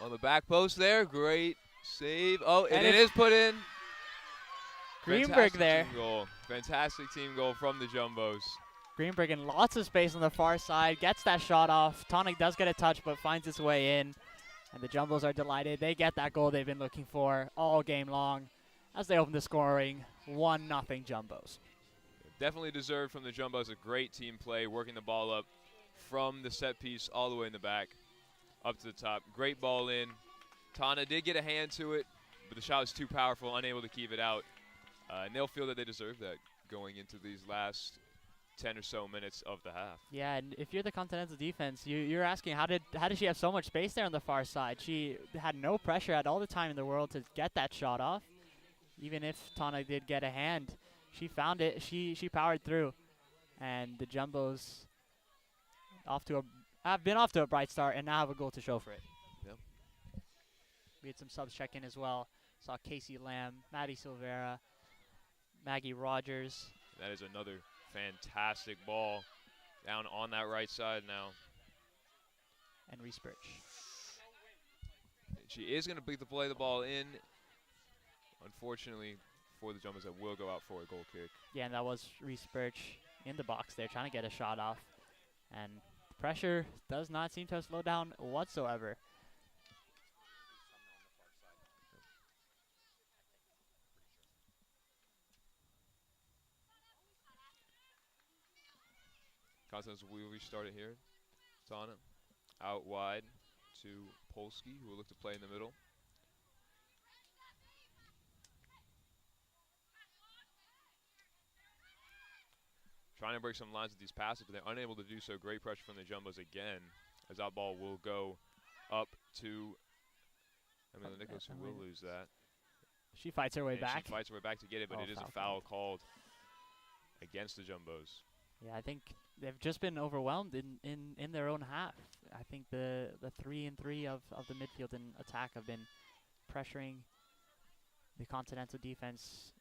S5: On the back post there. Great save. Oh, and it is put in.
S4: Greenberg there.
S5: Team goal. Fantastic team goal from the Jumbos.
S4: Greenberg in lots of space on the far side. Gets that shot off. Tonic does get a touch, but finds its way in. And the Jumbos are delighted. They get that goal they've been looking for all game long as they open the scoring. 1-0 Jumbos.
S5: Definitely deserved from the Jumbos. A great team play, working the ball up from the set piece all the way in the back, up to the top. Great ball in. Tana did get a hand to it, but the shot was too powerful, unable to keep it out. And they'll feel that they deserve that going into these last 10 or so minutes of the half.
S4: Yeah, and if you're the Continental defense, you're asking how did she have so much space there on the far side? She had no pressure at all the time in the world to get that shot off. Even if Tana did get a hand, she found it. She powered through, and the Jumbos have been off to a bright start and now have a goal to show for it.
S5: Yep.
S4: We had some subs check in as well. Saw Casey Lamb, Maddie Silvera, Maggie Rogers.
S5: That is another fantastic ball down on that right side now.
S4: And Reese Birch.
S5: She is going to play the ball in. Unfortunately, for the Jumbos, that will go out for a goal kick.
S4: Yeah, and that was Reese Birch in the box there trying to get a shot off. And pressure does not seem to have slowed down whatsoever.
S5: Constance will restart it here. Tana out wide to Polsky, who will look to play in the middle. trying to break some lines with these passes, but they're unable to do so. Great pressure from the Jumbos again, as that ball will go up to Emily Nicholas, who will lose that.
S4: She fights her way back.
S5: She fights her way back to get it, but it is a foul called against the Jumbos.
S4: Yeah, I think they've just been overwhelmed in their own half. I think the 3-and-3 of the midfield and attack have been pressuring the Continental defense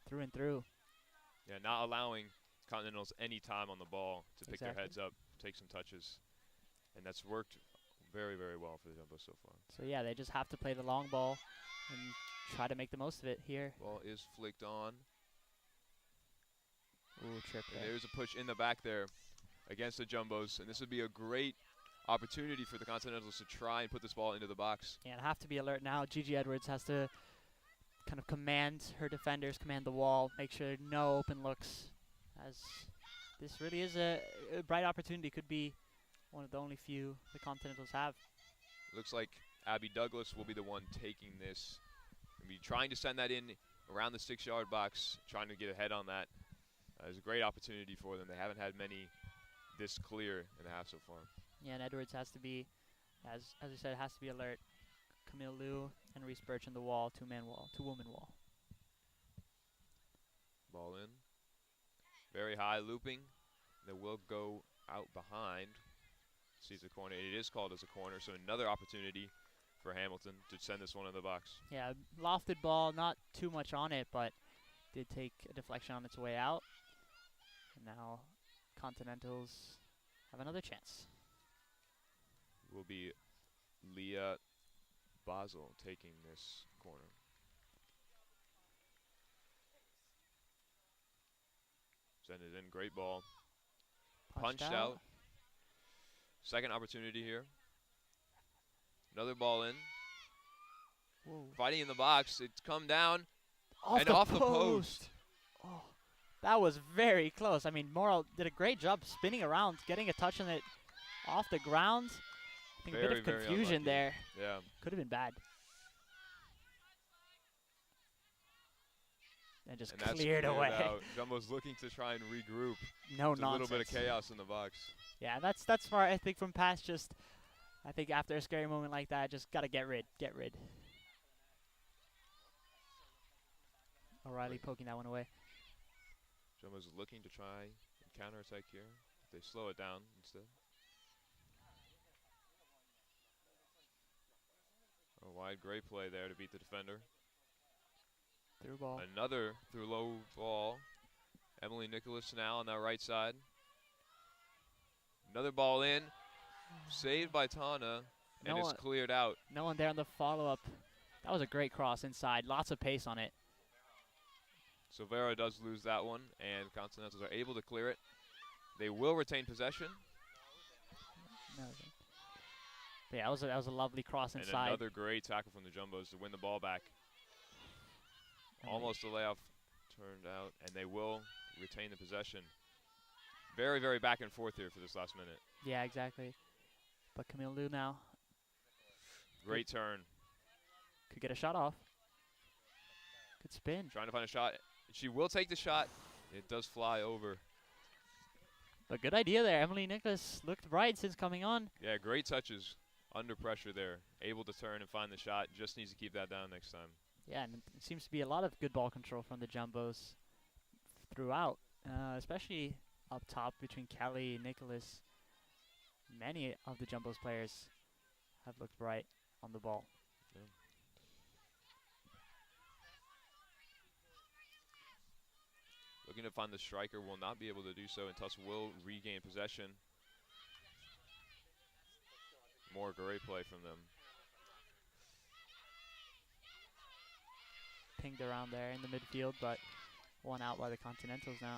S4: through and through.
S5: Yeah, not allowing Continentals any time on the ball to pick their heads up, take some touches. And that's worked very, very well for the Jumbos so far.
S4: So, yeah, they just have to play the long ball and try to make the most of it here.
S5: Ball is flicked on.
S4: Ooh, trip there.
S5: There's a push in the back there against the Jumbos. And this would be a great opportunity for the Continentals to try and put this ball into the box.
S4: Yeah, and have to be alert now. Gigi Edwards has to kind of command her defenders, command the wall, make sure no open looks, as this really is a bright opportunity. Could be one of the only few the Continentals have.
S5: Looks like Abby Douglas will be the one taking this. We'll be trying to send that in around the 6-yard box, trying to get ahead on that. It's a great opportunity for them. They haven't had many this clear in the half so far.
S4: Yeah, and Edwards has to be, as I said, has to be alert. Camille Liu and Reese Birch in the wall, two-woman wall.
S5: Ball in. Very high looping. They will go out behind. Sees a corner. It is called as a corner, so another opportunity for Hamilton to send this one in the box.
S4: Yeah, lofted ball, not too much on it, but did take a deflection on its way out. And now Continentals have another chance.
S5: Will be Leah Basel taking this corner. Send it in, great ball. Punched out. Second opportunity here. Another ball in.
S4: Whoa.
S5: Fighting in the box, it's come down
S4: Off
S5: and
S4: the
S5: off the post.
S4: Oh, that was very close. I mean, Morrell did a great job spinning around, getting a touch on it off the ground. I think a bit of confusion there.
S5: Yeah.
S4: Could have been bad. And just cleared away.
S5: Jumbo's looking to try and regroup.
S4: No
S5: It's
S4: nonsense.
S5: a little bit of chaos in the box.
S4: Yeah, that's smart. I think from past, just I think after a scary moment like that, just gotta get rid. O'Reilly poking that one away.
S5: Jumbo's looking to try and counterattack here. They slow it down instead. A wide, great play there to beat the defender.
S4: Through ball.
S5: Another through low ball. Emily Nicholas now on that right side. Another ball in. Saved by Tana. And it's cleared out.
S4: No one there on the follow-up. That was a great cross inside. Lots of pace on it.
S5: Silvera does lose that one, and Continentals are able to clear it. They will retain possession.
S4: Yeah, that was a lovely cross inside.
S5: And another great tackle from the Jumbos to win the ball back. Almost a layoff turned out, and they will retain the possession. Very, very back and forth here for this last minute.
S4: Yeah, exactly. But Camille Liu now.
S5: Great turn.
S4: Could get a shot off. Good spin.
S5: Trying to find a shot. She will take the shot. It does fly over.
S4: But good idea there. Emily Nicholas looked bright since coming on.
S5: Yeah, great touches under pressure there. Able to turn and find the shot. Just needs to keep that down next time.
S4: Yeah, and it seems to be a lot of good ball control from the Jumbos throughout, especially up top between Kelly and Nicholas. Many of the Jumbos players have looked bright on the ball.
S5: Yeah. Looking to find the striker, will not be able to do so, and Tufts will regain possession. More great play from them.
S4: Pinged around there in the midfield, but one out by the Continentals now.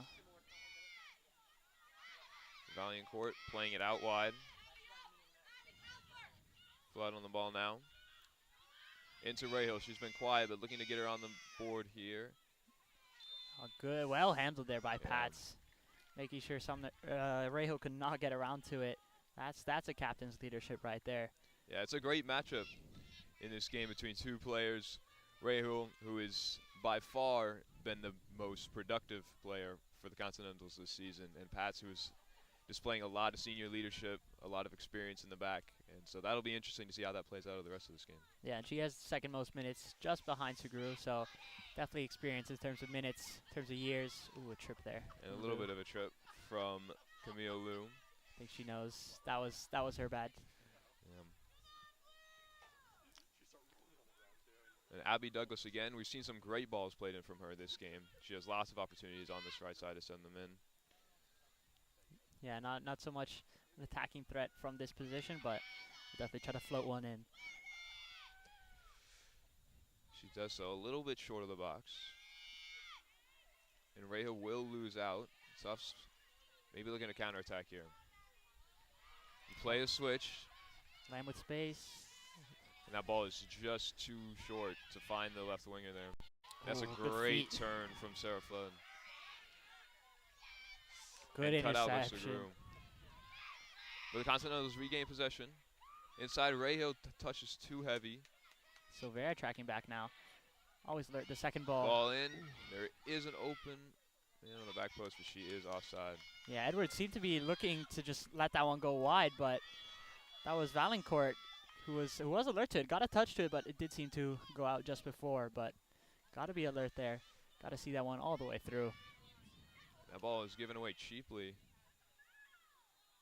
S5: Vaillancourt playing it out wide. Flood on the ball now. Into Rahil. She's been quiet, but looking to get her on the board here.
S4: Oh, good. Well handled there by Pats. Making sure Rahil could not get around to it. That's a captain's leadership right there.
S5: Yeah, it's a great matchup in this game between two players. Rahul, who is by far been the most productive player for the Continentals this season, and Pats, who's displaying a lot of senior leadership, a lot of experience in the back, and so that'll be interesting to see how that plays out of the rest of this game.
S4: Yeah, and she has the second most minutes, just behind Suguru, so definitely experience in terms of minutes, in terms of years. Ooh, a trip there.
S5: And a little bit of a trip from Camille Liu.
S4: I think she knows that was her bad.
S5: And Abby Douglas again. We've seen some great balls played in from her this game. She has lots of opportunities on this right side to send them in.
S4: Yeah, not so much an attacking threat from this position, but definitely try to float one in.
S5: She does so a little bit short of the box. And Reja will lose out. Tufts maybe looking to counterattack here. You play a switch.
S4: Lamb with space.
S5: And that ball is just too short to find the left winger there. That's
S4: Ooh,
S5: a great turn from Sarah Flood.
S4: Good
S5: and cut out with
S4: interception.
S5: Suguru. But the Continentals regain possession. Inside, Reja touches too heavy.
S4: Silvera tracking back now. Always alert the second ball.
S5: Ball in. There is an open man on the back post, but she is offside.
S4: Yeah, Edwards seemed to be looking to just let that one go wide, but that was Valancourt who was alert to it. Got a touch to it, but it did seem to go out just before. But got to be alert there. Got to see that one all the way through.
S5: That ball is given away cheaply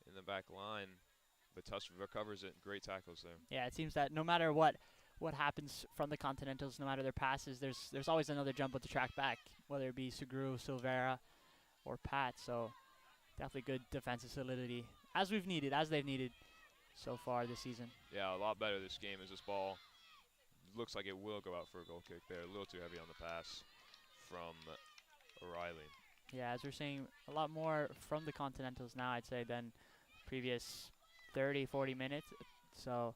S5: in the back line, but Tufts recovers it. Great tackles there.
S4: Yeah, it seems that no matter what happens from the Continentals, no matter their passes, there's always another jumbo to track back, whether it be Suguru, Silvera, or Pat. So definitely good defensive solidity, as they've needed so far this season.
S5: Yeah, a lot better this game as this ball looks like it will go out for a goal kick there. A little too heavy on the pass from O'Reilly.
S4: Yeah, as we're seeing a lot more from the Continentals now, I'd say, than previous 30, 40 minutes. So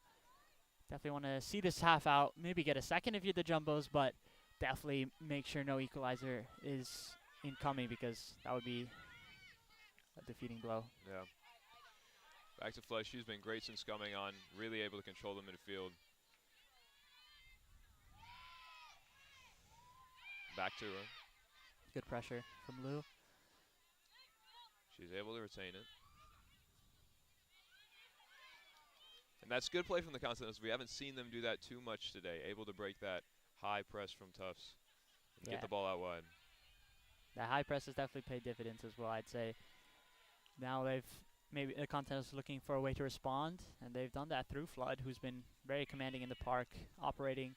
S4: definitely want to see this half out. Maybe get a second if you're the Jumbos, but definitely make sure no equalizer is incoming, because that would be a defeating blow.
S5: Yeah. Back to Flood. She's been great since coming on. Really able to control the midfield. Back to her.
S4: Good pressure from Lou.
S5: She's able to retain it. And that's good play from the Continentals. We haven't seen them do that too much today. Able to break that high press from Tufts and get the ball out wide.
S4: That high press has definitely paid dividends as well, I'd say. Now maybe the Continentals looking for a way to respond, and they've done that through Flood, who's been very commanding in the park, operating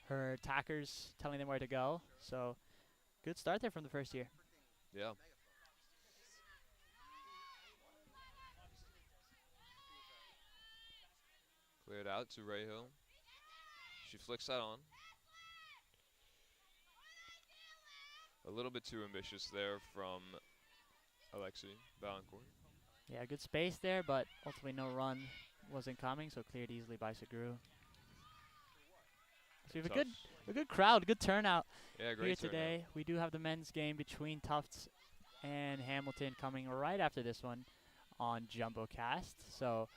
S4: her attackers, telling them where to go. So good start there from the first year.
S5: Yeah. Cleared out to Reja. She flicks that on. A little bit too ambitious there from Alexi Valancourt.
S4: Yeah, good space there, but ultimately no run wasn't coming, so cleared easily by Suguru. So we have a good crowd, good turnout here today. We do have the men's game between Tufts and Hamilton coming right after this one on JumboCast. So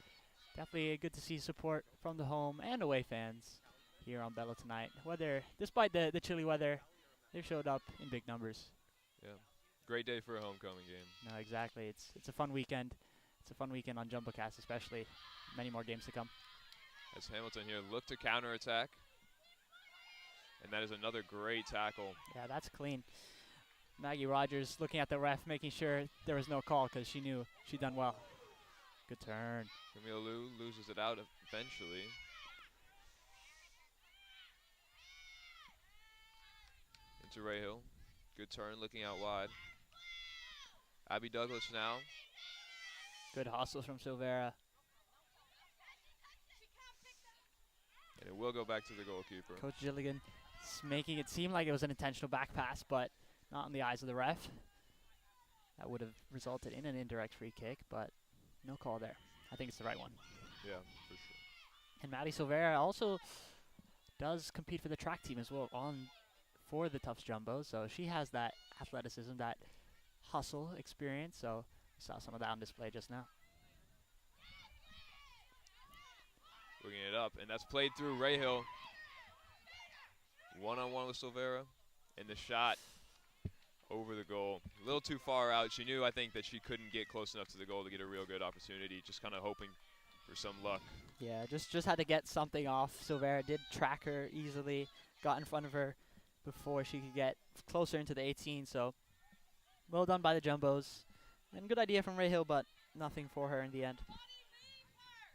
S4: definitely good to see support from the home and away fans here on Bella tonight. Despite the chilly weather, they've showed up in big numbers.
S5: Yeah, great day for a homecoming game.
S4: No, exactly. It's a fun weekend. It's a fun weekend on JumboCast, especially. Many more games to come.
S5: As Hamilton here look to counterattack. And that is another great tackle.
S4: Yeah, that's clean. Maggie Rogers looking at the ref, making sure there was no call, because she knew she'd done well. Good turn.
S5: Camille Liu loses it out eventually. Into Reja. Good turn, looking out wide. Abby Douglas now.
S4: Good hustle from Silvera.
S5: And it will go back to the goalkeeper.
S4: Coach Gilligan making it seem like it was an intentional back pass, but not in the eyes of the ref. That would have resulted in an indirect free kick, but no call there. I think it's the right one.
S5: Yeah, for sure.
S4: And Maddie Silvera also does compete for the track team as well for the Tufts Jumbo, so she has that athleticism, that hustle experience, so we saw some of that on display just now.
S5: Looking it up, and that's played through Reja. One-on-one with Silvera, and the shot over the goal. A little too far out. She knew, I think, that she couldn't get close enough to the goal to get a real good opportunity. Just kind of hoping for some luck.
S4: Yeah, just had to get something off. Silvera did track her easily, got in front of her before she could get closer into the 18. So well done by the Jumbos. And good idea from Ray Hill, but nothing for her in the end.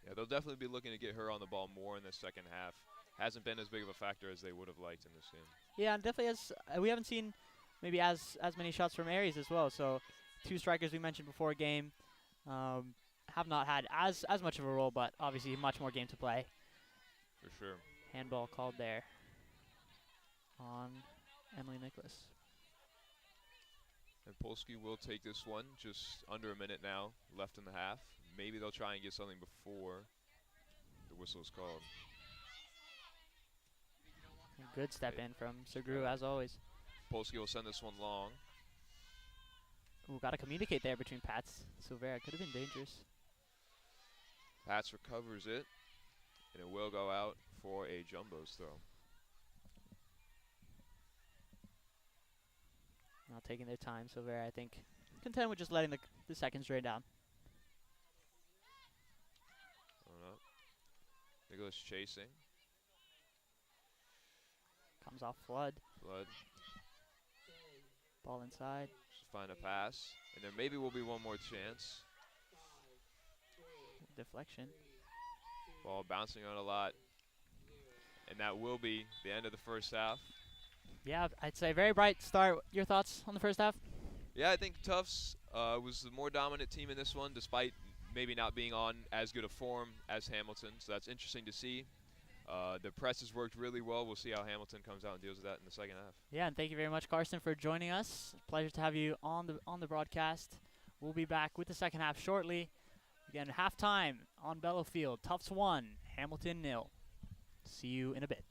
S5: Yeah, they'll definitely be looking to get her on the ball more in the second half. Hasn't been as big of a factor as they would have liked in this game.
S4: Yeah, and definitely we haven't seen maybe as many shots from Aries as well. So 2 strikers we mentioned before game have not had as much of a role, but obviously much more game to play.
S5: For sure.
S4: Handball called there on Emily Nicholas.
S5: And Polsky will take this one. Just under a minute now left in the half. Maybe they'll try and get something before the whistle is called.
S4: A good step in from Segru as always.
S5: Polsky will send this one long.
S4: Ooh, got to communicate there between Pats. Silvera could have been dangerous.
S5: Pats recovers it, and it will go out for a Jumbos throw.
S4: Not taking their time, Silvera, I think, content with just letting the seconds drain down.
S5: Going up. Nicholas chasing.
S4: Comes off Flood.
S5: Flood.
S4: Ball inside.
S5: Just find a pass, and there maybe will be one more chance.
S4: Deflection.
S5: Ball bouncing on a lot, and that will be the end of the first half.
S4: Yeah, I'd say very bright start. Your thoughts on the first half?
S5: Yeah, I think Tufts was the more dominant team in this one, despite maybe not being on as good a form as Hamilton. So that's interesting to see. The press has worked really well. We'll see how Hamilton comes out and deals with that in the second half.
S4: Yeah, and thank you very much, Carson, for joining us. Pleasure to have you on the broadcast. We'll be back with the second half shortly. Again, halftime on Bellow Field. Tufts 1, Hamilton 0. See you in a bit.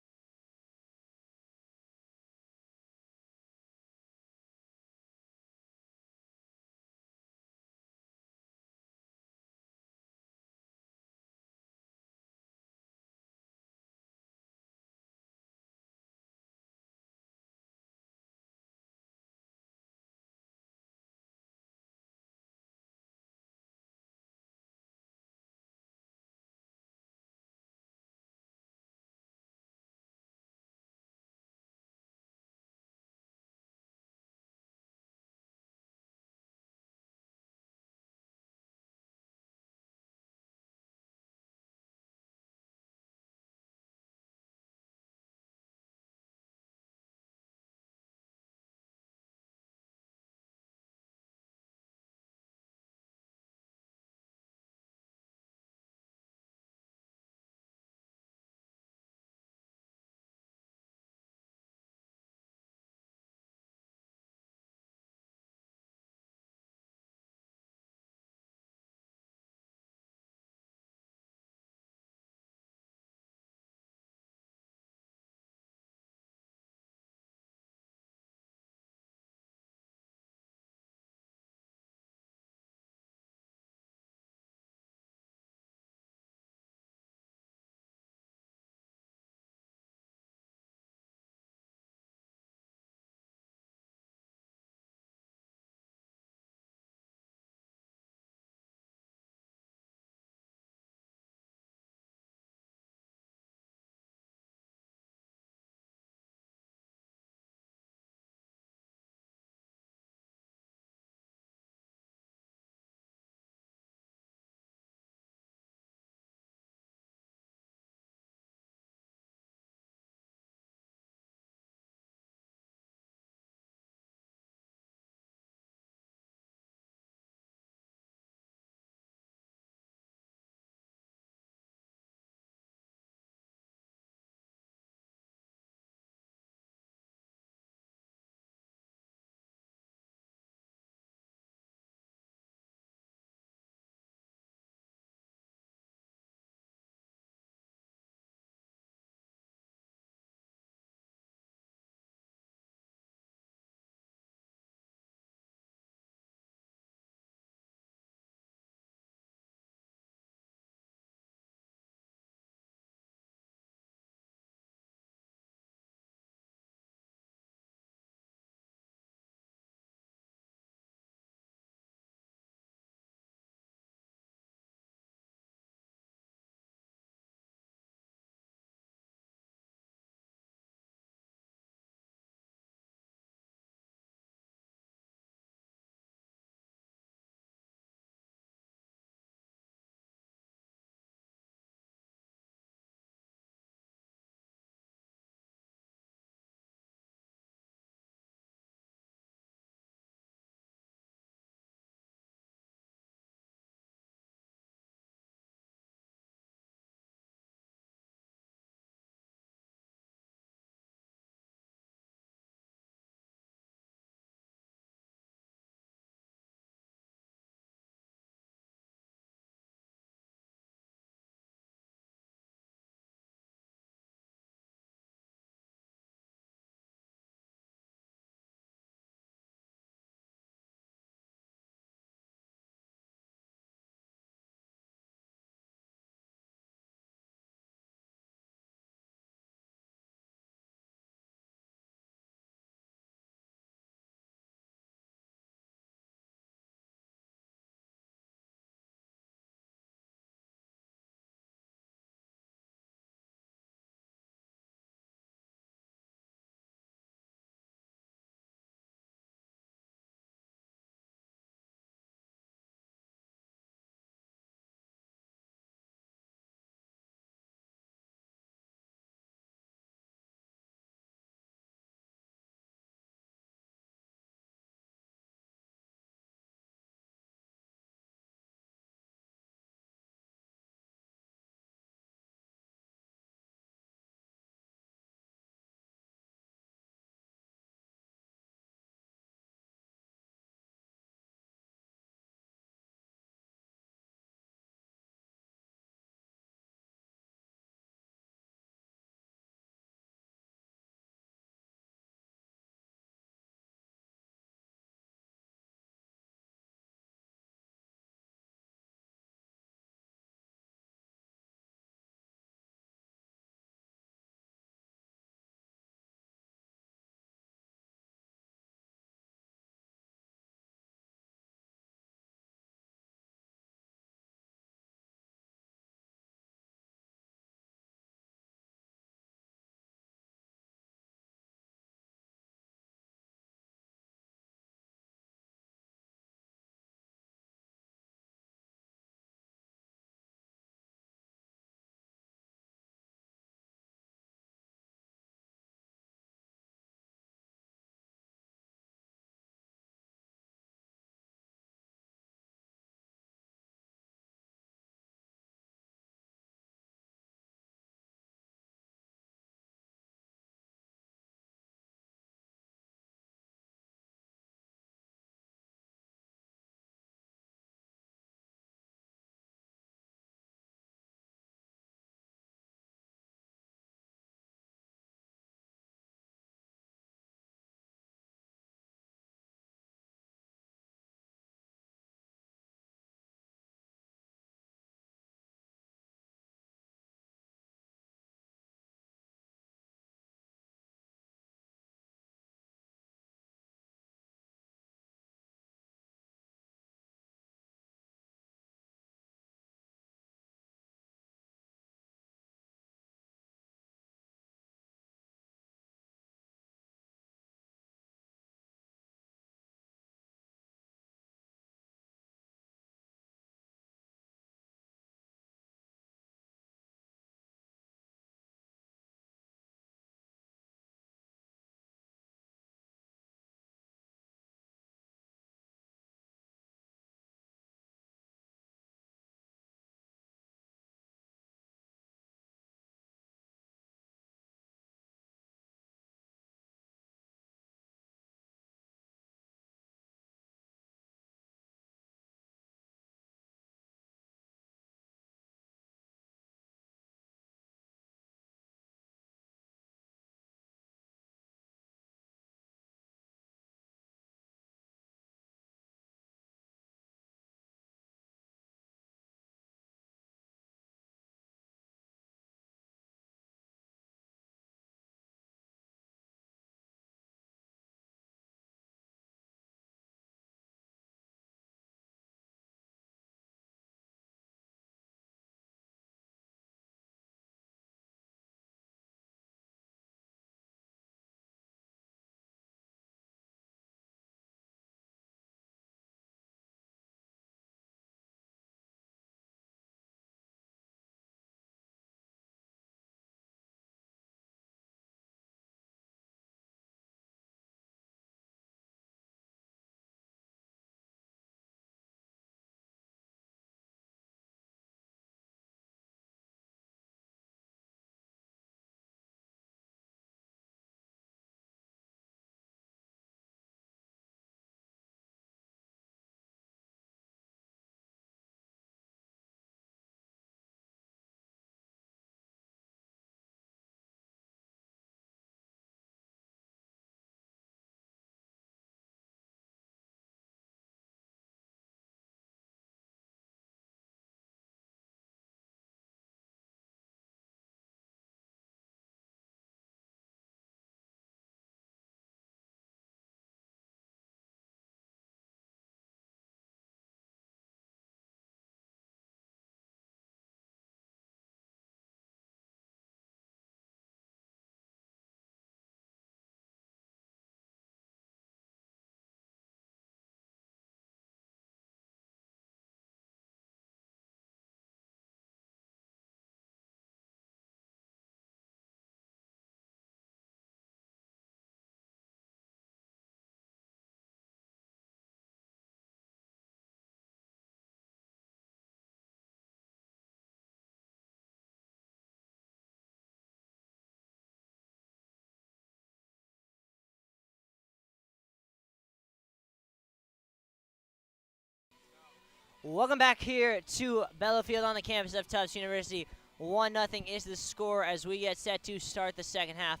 S3: Welcome back here to Bello Field on the campus of Tufts University. 1-0 is the score as we get set to start the second half.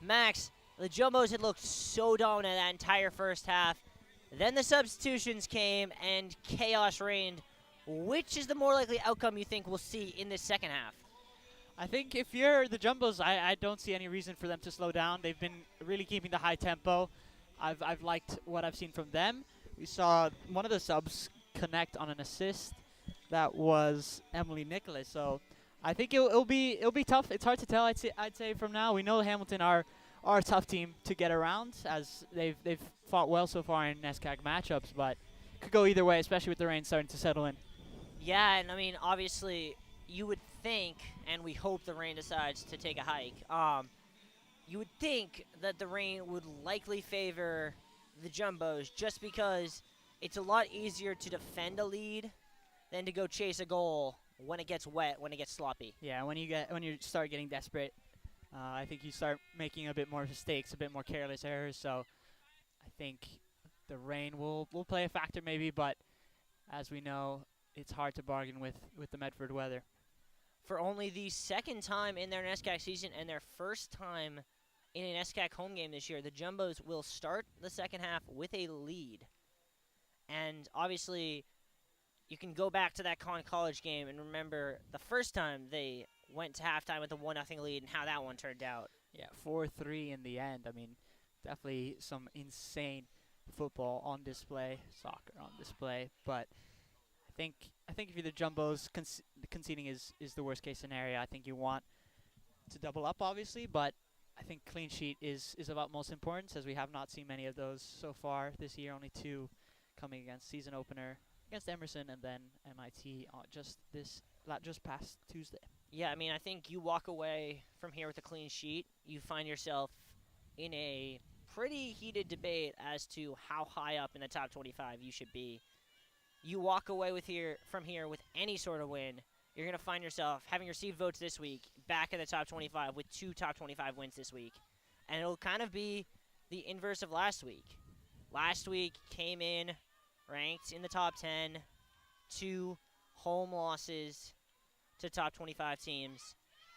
S3: Max, the Jumbos had looked so dominant that entire first half. Then the substitutions came and chaos reigned. Which is the more likely outcome you think we'll see in this second half?
S4: I think if you're the Jumbos, I don't see any reason for them to slow down. They've been really keeping the high tempo. I've liked what I've seen from them. We saw one of the subs connect on an assist. That was Emily Nicholas. So I think it'll be tough. It's hard to tell. I'd say from now. We know Hamilton are a tough team to get around, as they've fought well so far in NESCAC matchups, but it could go either way, especially with the rain starting to settle in.
S3: Yeah, and I mean, obviously, you would think, and we hope the rain decides to take a hike. You would think that the rain would likely favor the Jumbos, just because it's a lot easier to defend a lead than to go chase a goal when it gets wet, when it gets sloppy.
S4: Yeah, when you start getting desperate, I think you start making a bit more mistakes, a bit more careless errors. So I think the rain will play a factor maybe, but as we know, it's hard to bargain with the Medford weather.
S3: For only the second time in their NESCAC season and their first time in a NESCAC home game this year, the Jumbos will start the second half with a lead. And obviously, you can go back to that Con College game and remember the first time they went to halftime with a 1-0 lead and how that one turned out.
S4: Yeah, 4-3 in the end. I mean, definitely some insane football on display, soccer on display. But I think if you're the Jumbos, conceding is the worst case scenario. I think you want to double up, obviously, but I think clean sheet is of utmost importance, as we have not seen many of those so far this year. Only 2 coming against season opener against Emerson, and then MIT just past Tuesday.
S3: Yeah, I mean, I think you walk away from here with a clean sheet. You find yourself in a pretty heated debate as to how high up in the top 25 you should be. You walk away from here with any sort of win, you're going to find yourself, having received votes this week, back in the top 25 with 2 top 25 wins this week. And it'll kind of be the inverse of last week. Last week came in ranked in the top 10, 2 home losses to top 25 teams.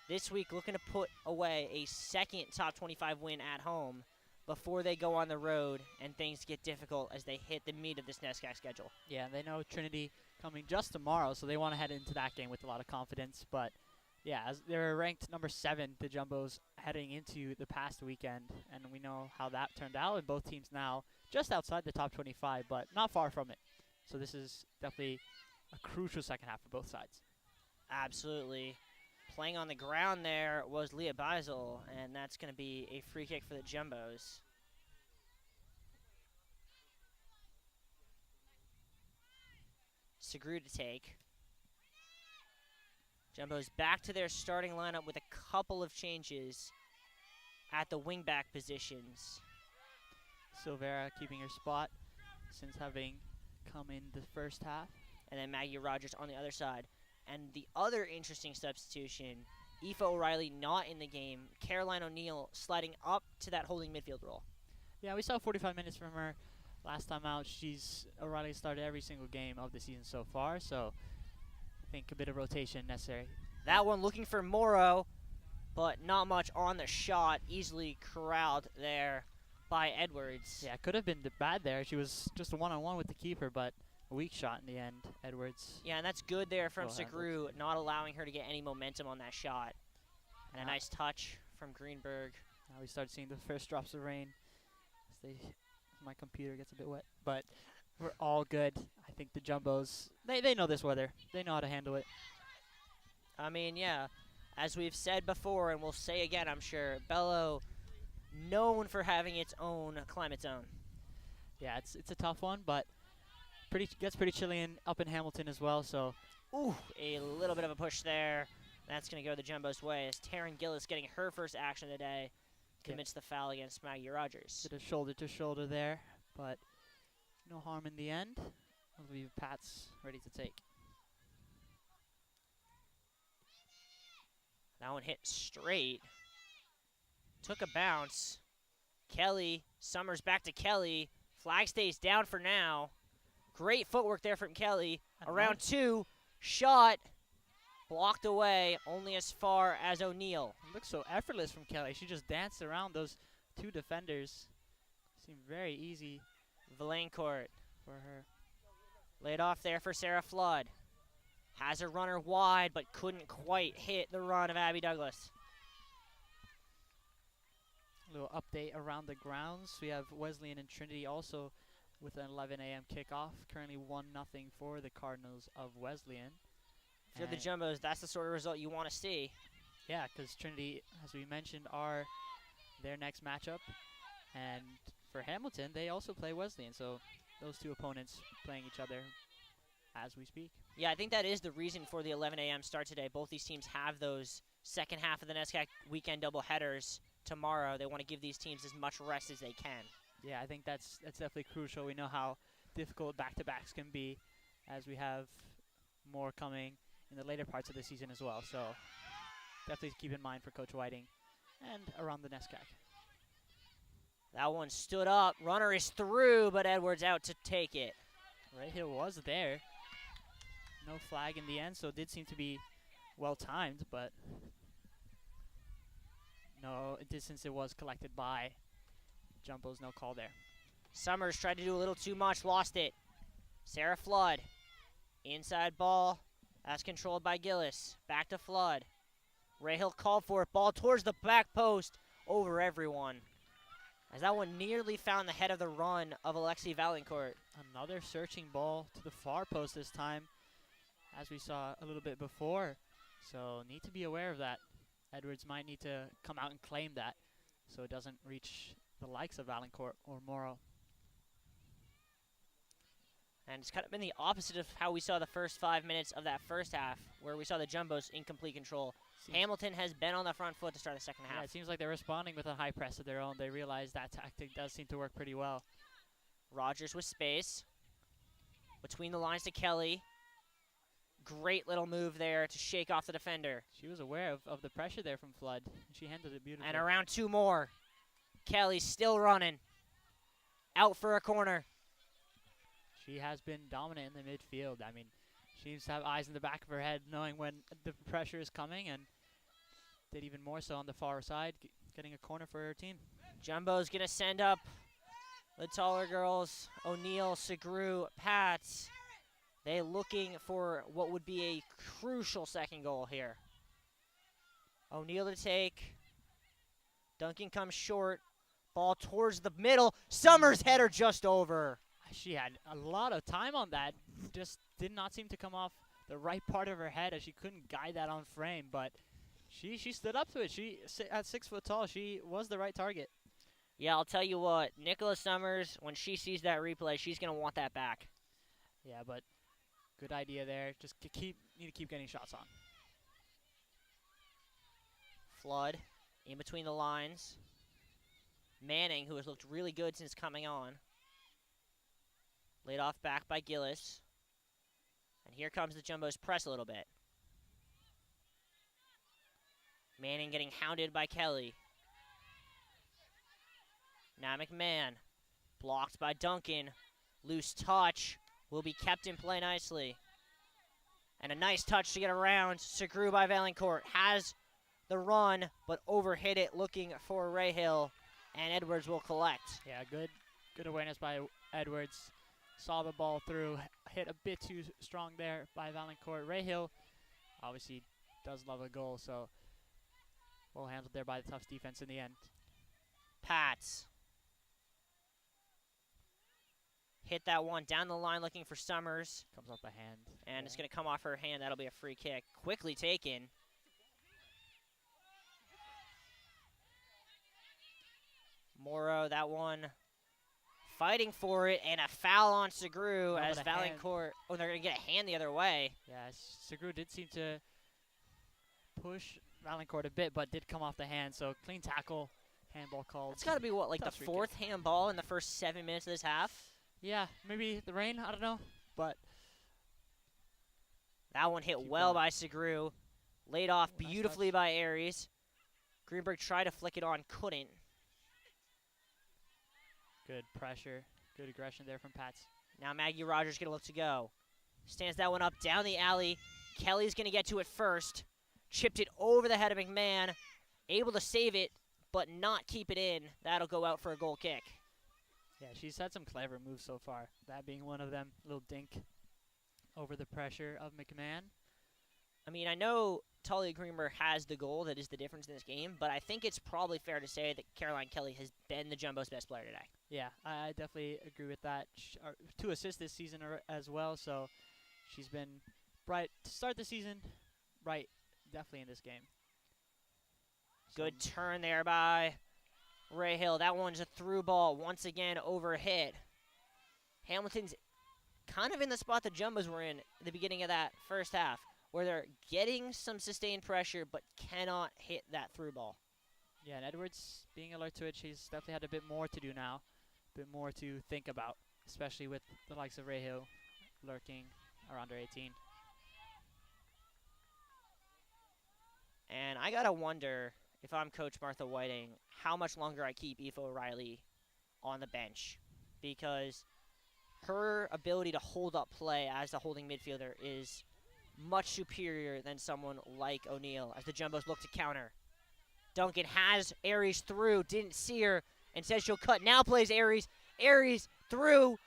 S3: This week looking to put away a second top 25 win at home before they go on the road and things get difficult as they hit the meat of this NESCAC schedule.
S4: Yeah, they know Trinity coming just tomorrow, so they want to head into that game with a lot of confidence. But yeah, as they're ranked number 7, the Jumbos, heading into the past weekend, and we know how that turned out, and both teams now just outside the top 25, but not far from it. So this is definitely a crucial second half for both sides.
S3: Absolutely. Playing on the ground there was Leah Beisel, and that's going to be a free kick for the Jumbos. Segru to take. Jumbos back to their starting lineup with a couple of changes at the wingback positions.
S4: Silvera keeping her spot since having come in the first half.
S3: And then Maggie Rogers on the other side. And the other interesting substitution, Aoife O'Reilly not in the game. Caroline O'Neill sliding up to that holding midfield role.
S4: Yeah, we saw 45 minutes from her last time out. O'Reilly started every single game of the season so far, so I think a bit of rotation necessary.
S3: That one looking for Morrow, but not much on the shot. Easily corralled there by Edwards.
S4: Yeah, could have been bad there. She was just a one-on-one with the keeper, but a weak shot in the end, Edwards.
S3: Yeah, and that's good there from
S4: Well
S3: Segru, not allowing her to get any momentum on that shot. And a nice touch from Greenberg.
S4: Now we start seeing the first drops of rain. My computer gets a bit wet, but we're all good. I think the Jumbos, they know this weather. They know how to handle it.
S3: I mean, yeah, as we've said before, and we'll say again, I'm sure, Bello known for having its own climate zone.
S4: Yeah, it's a tough one, but gets pretty chilly up in Hamilton as well. So,
S3: ooh, a little bit of a push there. That's going to go the Jumbos' way as Taryn Gillis getting her first action of the day commits the foul against Maggie Rogers.
S4: Bit of shoulder to shoulder there, but no harm in the end. I believe Pat's ready to take.
S3: That one hit straight. Took a bounce. Kelly, Summers back to Kelly. Flag stays down for now. Great footwork there from Kelly.
S4: And
S3: Around 2, shot, blocked away, only as far as O'Neal.
S4: It looks so effortless from Kelly. She just danced around those 2 defenders. Seemed very easy
S3: Valancourt
S4: for her.
S3: laid off there for Sarah Flood. Has a runner wide, but couldn't quite hit the run of Abby Douglas.
S4: A little update around the grounds. We have Wesleyan and Trinity also with an 11 a.m. kickoff. Currently 1-0 for the Cardinals of Wesleyan.
S3: If you're the Jumbos, that's the sort of result you want to see.
S4: Yeah, because Trinity, as we mentioned, are their next matchup. And for Hamilton, they also play Wesleyan. So those 2 opponents playing each other as we speak.
S3: Yeah, I think that is the reason for the 11 a.m. start today. Both these teams have those second half of the NESCAC weekend doubleheaders tomorrow. They want to give these teams as much rest as they can.
S4: Yeah, I think that's definitely crucial. We know how difficult back-to-backs can be as we have more coming in the later parts of the season as well. So definitely keep in mind for Coach Whiting and around the NESCAC.
S3: That one stood up. Runner is through, but Edwards out to take it.
S4: Right Hill was there. No flag in the end, so it did seem to be well-timed, but no distance it was collected by Jumbo's. No call there.
S3: Summers tried to do a little too much, lost it. Sarah Flood, inside ball, that's controlled by Gillis. Back to Flood. Ray Hill called for it, ball towards the back post, over everyone. As that one nearly found the head of the run of Alexi Valancourt.
S4: Another searching ball to the far post this time, as we saw a little bit before. So need to be aware of that. Edwards might need to come out and claim that so it doesn't reach the likes of Valancourt or Morrow.
S3: And it's kind of been the opposite of how we saw the first 5 minutes of that first half, where we saw the Jumbos in complete control. Hamilton has been on the front foot to start the second half.
S4: Yeah, it seems like they're responding with a high press of their own. They realize that tactic does seem to work pretty well.
S3: Rogers with space. Between the lines to Kelly. Great little move there to shake off the defender.
S4: She was aware of the pressure there from Flood. And she handled it beautifully.
S3: And around 2 more. Kelly still running. Out for a corner.
S4: She has been dominant in the midfield. I mean, she seems to have eyes in the back of her head, knowing when the pressure is coming, and did even more so on the far side, getting a corner for her team.
S3: Jumbo's going to send up the taller girls, O'Neal, Segru, Pats. They looking for what would be a crucial second goal here. O'Neal to take. Duncan comes short. Ball towards the middle. Summers' header just over.
S4: She had a lot of time on that. Just did not seem to come off the right part of her head as she couldn't guide that on frame. But she stood up to it. She at 6 foot tall, she was the right target.
S3: Yeah, I'll tell you what. Nicola Summers, when she sees that replay, she's going to want that back.
S4: Yeah, but good idea there. Just need to keep getting shots on.
S3: Flood in between the lines. Manning, who has looked really good since coming on. Laid off back by Gillis. And here comes the Jumbo's press a little bit. Manning getting hounded by Kelly. Now McMahon. Blocked by Duncan. Loose touch. Will be kept in play nicely. And a nice touch to get around. Segru by Valancourt. Has the run, but overhit it looking for Ray Hill. And Edwards will collect.
S4: Yeah, good awareness by Edwards. Saw the ball through, hit a bit too strong there by Valancourt. Ray Hill obviously does love a goal, so well handled there by the Tufts defense in the end.
S3: Pats. Hit that one down the line looking for Summers.
S4: Comes off the hand.
S3: And it's going to come off her hand. That'll be a free kick. Quickly taken. Morrow, that one fighting for it, and a foul on Segru as Valancourt. Oh, they're going to get a hand the other way.
S4: Yeah, Segru did seem to push Valancourt a bit, but did come off the hand, so clean tackle, handball called.
S3: It's got to be, what, like the 4th handball in the first 7 minutes of this half?
S4: Yeah, maybe the rain, I don't know, but.
S3: That one hit well by Segru. Laid off beautifully by Aries. Greenberg tried to flick it on, couldn't.
S4: Good pressure, good aggression there from Pats.
S3: Now Maggie Rogers going to look to go. Stands that one up down the alley. Kelly's going to get to it first. Chipped it over the head of McMahon. Able to save it, but not keep it in. That'll go out for a goal kick.
S4: Yeah, she's had some clever moves so far. That being one of them. Little dink over the pressure of McMahon.
S3: I mean, I know Talia Greenberg has the goal that is the difference in this game, but I think it's probably fair to say that Caroline Kelly has been the Jumbo's best player today.
S4: Yeah, I definitely agree with that. 2 assists this season as well, so she's been bright to start the season, bright definitely in this game.
S3: Good turn there by Ray Hill. That one's a through ball, once again overhit. Hamilton's kind of in the spot the Jumbos were in at the beginning of that first half, where they're getting some sustained pressure but cannot hit that through ball.
S4: Yeah, and Edwards being alert to it, she's definitely had a bit more to do now, a bit more to think about, especially with the likes of Ray Hill lurking around her 18.
S3: And I got to wonder, if I'm Coach Martha Whiting, how much longer I keep Aoife O'Reilly on the bench, because her ability to hold up play as a holding midfielder is much superior than someone like O'Neill as the Jumbos look to counter. Duncan has Aries through, didn't see her, and says she'll cut. Now plays Aries. Aries through,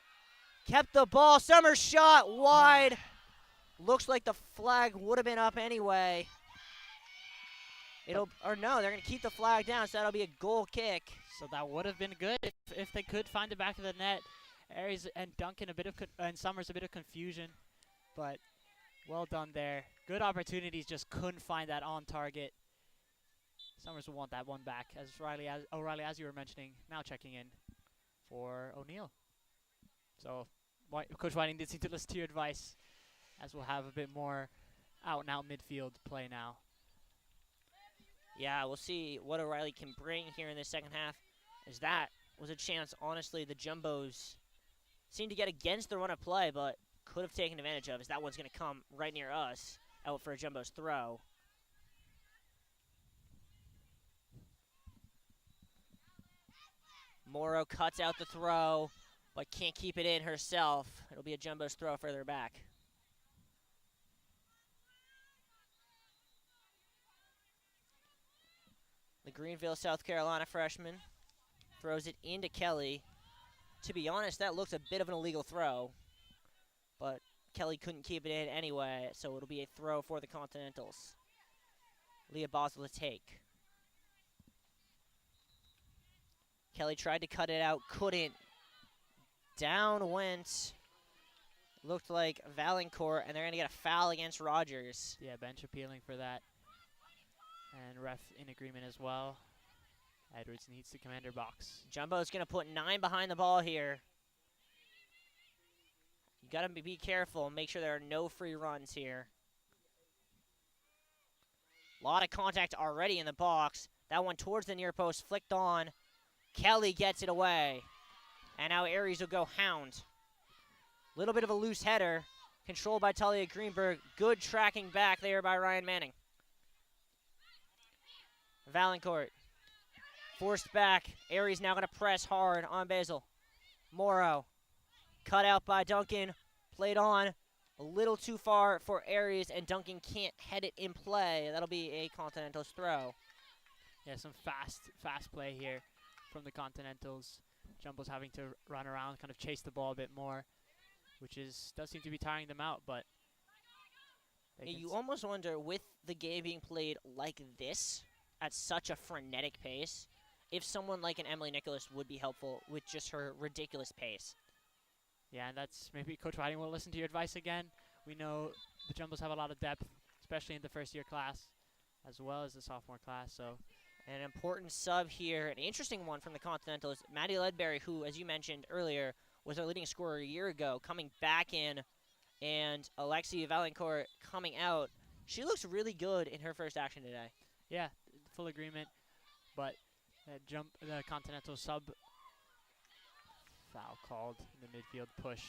S3: kept the ball. Summers shot wide. Looks like the flag would have been up anyway. Or no, they're going to keep the flag down, so that'll be a goal kick.
S4: So that would have been good if they could find the back of the net. Aries and Duncan and Summers a bit of confusion, but well done there. Good opportunities, just couldn't find that on target. Summers will want that one back, as O'Reilly, as you were mentioning, now checking in for O'Neill. So Coach Whiting did seem to listen to your advice, as we'll have a bit more out-and-out midfield play now.
S3: Yeah, we'll see what O'Reilly can bring here in the second half, as that was a chance, honestly, the Jumbos seemed to get against the run of play, but could have taken advantage of, as that one's going to come right near us, out for a Jumbo's throw. Morrow cuts out the throw, but can't keep it in herself. It'll be a Jumbo's throw further back. The Greenville, South Carolina freshman throws it into Kelly. To be honest, that looks a bit of an illegal throw, but Kelly couldn't keep it in anyway, so it'll be a throw for the Continentals. Leah Boswell to take. Kelly tried to cut it out, couldn't. Down went, looked like Valancourt, and they're going to get a foul against Rogers.
S4: Yeah, bench appealing for that. And ref in agreement as well. Edwards needs to command her box.
S3: Jumbo's going to put 9 behind the ball here. You got to be careful and make sure there are no free runs here. A lot of contact already in the box. That one towards the near post, flicked on. Kelly gets it away. And now Aries will go hound. Little bit of a loose header. Controlled by Talia Greenberg. Good tracking back there by Ryan Manning. Valancourt. Forced back. Aries now going to press hard on Basil. Morrow. Cut out by Duncan. Played on. A little too far for Aries, and Duncan can't head it in play. That'll be a Continentals throw.
S4: Yeah, some fast play here from the Continentals. Jumbo's having to run around, kind of chase the ball a bit more, which does seem to be tiring them out, but
S3: you almost wonder, with the game being played like this, at such a frenetic pace, if someone like an Emily Nicholas would be helpful with just her ridiculous pace.
S4: Yeah, and that's maybe Coach Whiting will listen to your advice again. We know the Jumbos have a lot of depth, especially in the first-year class, as well as the sophomore class. So,
S3: an important sub here, an interesting one from the Continentals. Maddie Ledbury, who, as you mentioned earlier, was our leading scorer a year ago, coming back in, and Alexia Valancourt coming out. She looks really good in her first action today.
S4: Yeah, full agreement, but the Continental sub foul called in the midfield push.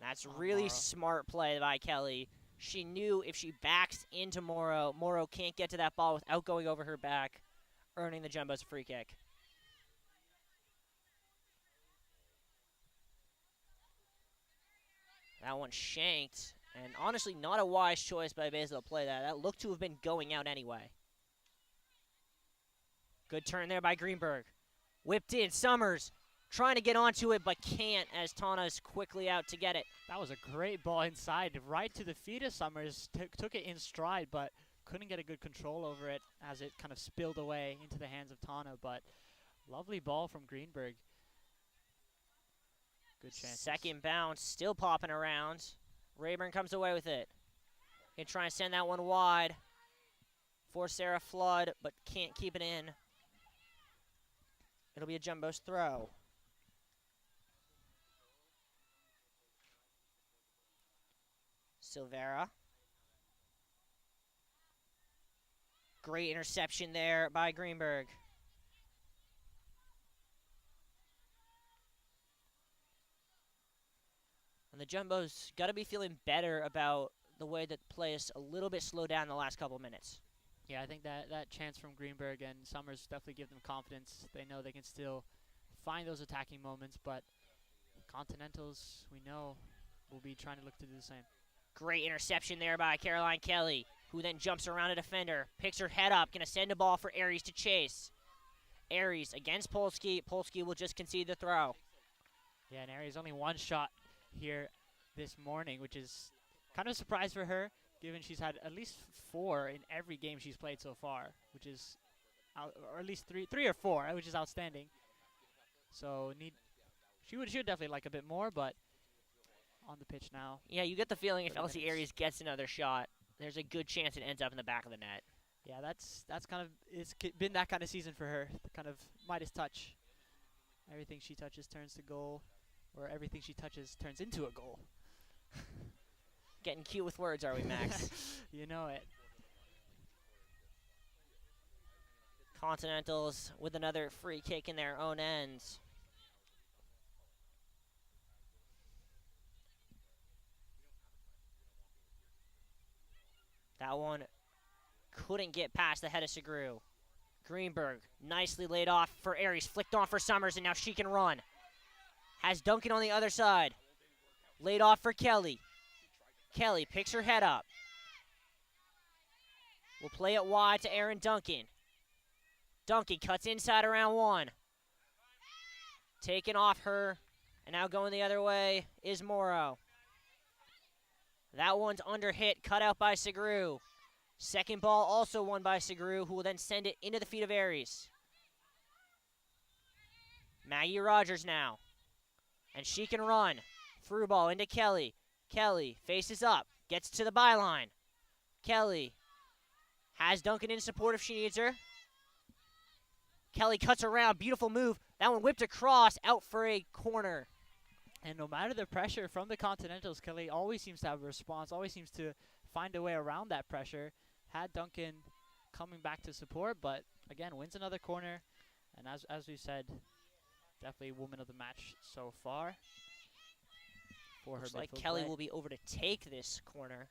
S3: That's really smart play by Kelly. She knew if she backs into Morrow, Morrow can't get to that ball without going over her back, earning the Jumbos a free kick. That one shanked, and honestly not a wise choice by Basil to play that. That looked to have been going out anyway. Good turn there by Greenberg. Whipped in, Summers trying to get onto it, but can't as Tana's quickly out to get it.
S4: That was a great ball inside, right to the feet of Summers. Took it in stride, but couldn't get a good control over it as it kind of spilled away into the hands of Tana. But lovely ball from Greenberg. Good chance.
S3: Second bounce, still popping around. Rayburn comes away with it. Gonna try and send that one wide for Sarah Flood, but can't keep it in. It'll be a Jumbo's throw. Silvera. Great interception there by Greenberg. And the Jumbos got to be feeling better about the way that play is a little bit slowed down in the last couple minutes.
S4: Yeah, I think that chance from Greenberg and Summers definitely give them confidence. They know they can still find those attacking moments, but Continentals, we know, will be trying to look to do the same.
S3: Great interception there by Caroline Kelly, who then jumps around a defender, picks her head up, going to send a ball for Aries to chase. Aries against Polsky. Polsky will just concede the throw.
S4: Yeah, and Aries only one shot here this morning, which is kind of a surprise for her, given she's had at least 4 in every game she's played so far, which is, or at least three or four, which is outstanding. So she would definitely like a bit more, but on the pitch now.
S3: Yeah, you get the feeling if LC Aries gets another shot, there's a good chance it ends up in the back of the net.
S4: Yeah, that's kind of, it's been that kind of season for her, the kind of Midas touch. Everything she touches turns to goal, or everything she touches turns into a goal.
S3: Getting cute with words, are we, Max?
S4: You know it.
S3: Continentals with another free kick in their own ends. That one couldn't get past the head of Segru. Greenberg nicely laid off for Aries, flicked on for Summers, and now she can run. Has Duncan on the other side. Laid off for Kelly. Kelly picks her head up. Will play it wide to Aaron Duncan. Duncan cuts inside around 1. Taken off her, and now going the other way is Morrow. That one's under hit, cut out by Segru. Second ball also won by Segru, who will then send it into the feet of Aries. Maggie Rogers now. And she can run. Through ball into Kelly. Kelly faces up, gets to the byline. Kelly has Duncan in support if she needs her. Kelly cuts around, beautiful move. That one whipped across, out for a corner.
S4: And no matter the pressure from the Continentals, Kelly always seems to have a response, always seems to find a way around that pressure. Had Duncan coming back to support, but again, wins another corner. And as we said, definitely woman of the match so far. For
S3: Looks
S4: her
S3: like
S4: midfield
S3: Kelly
S4: play.
S3: will be over to take this corner.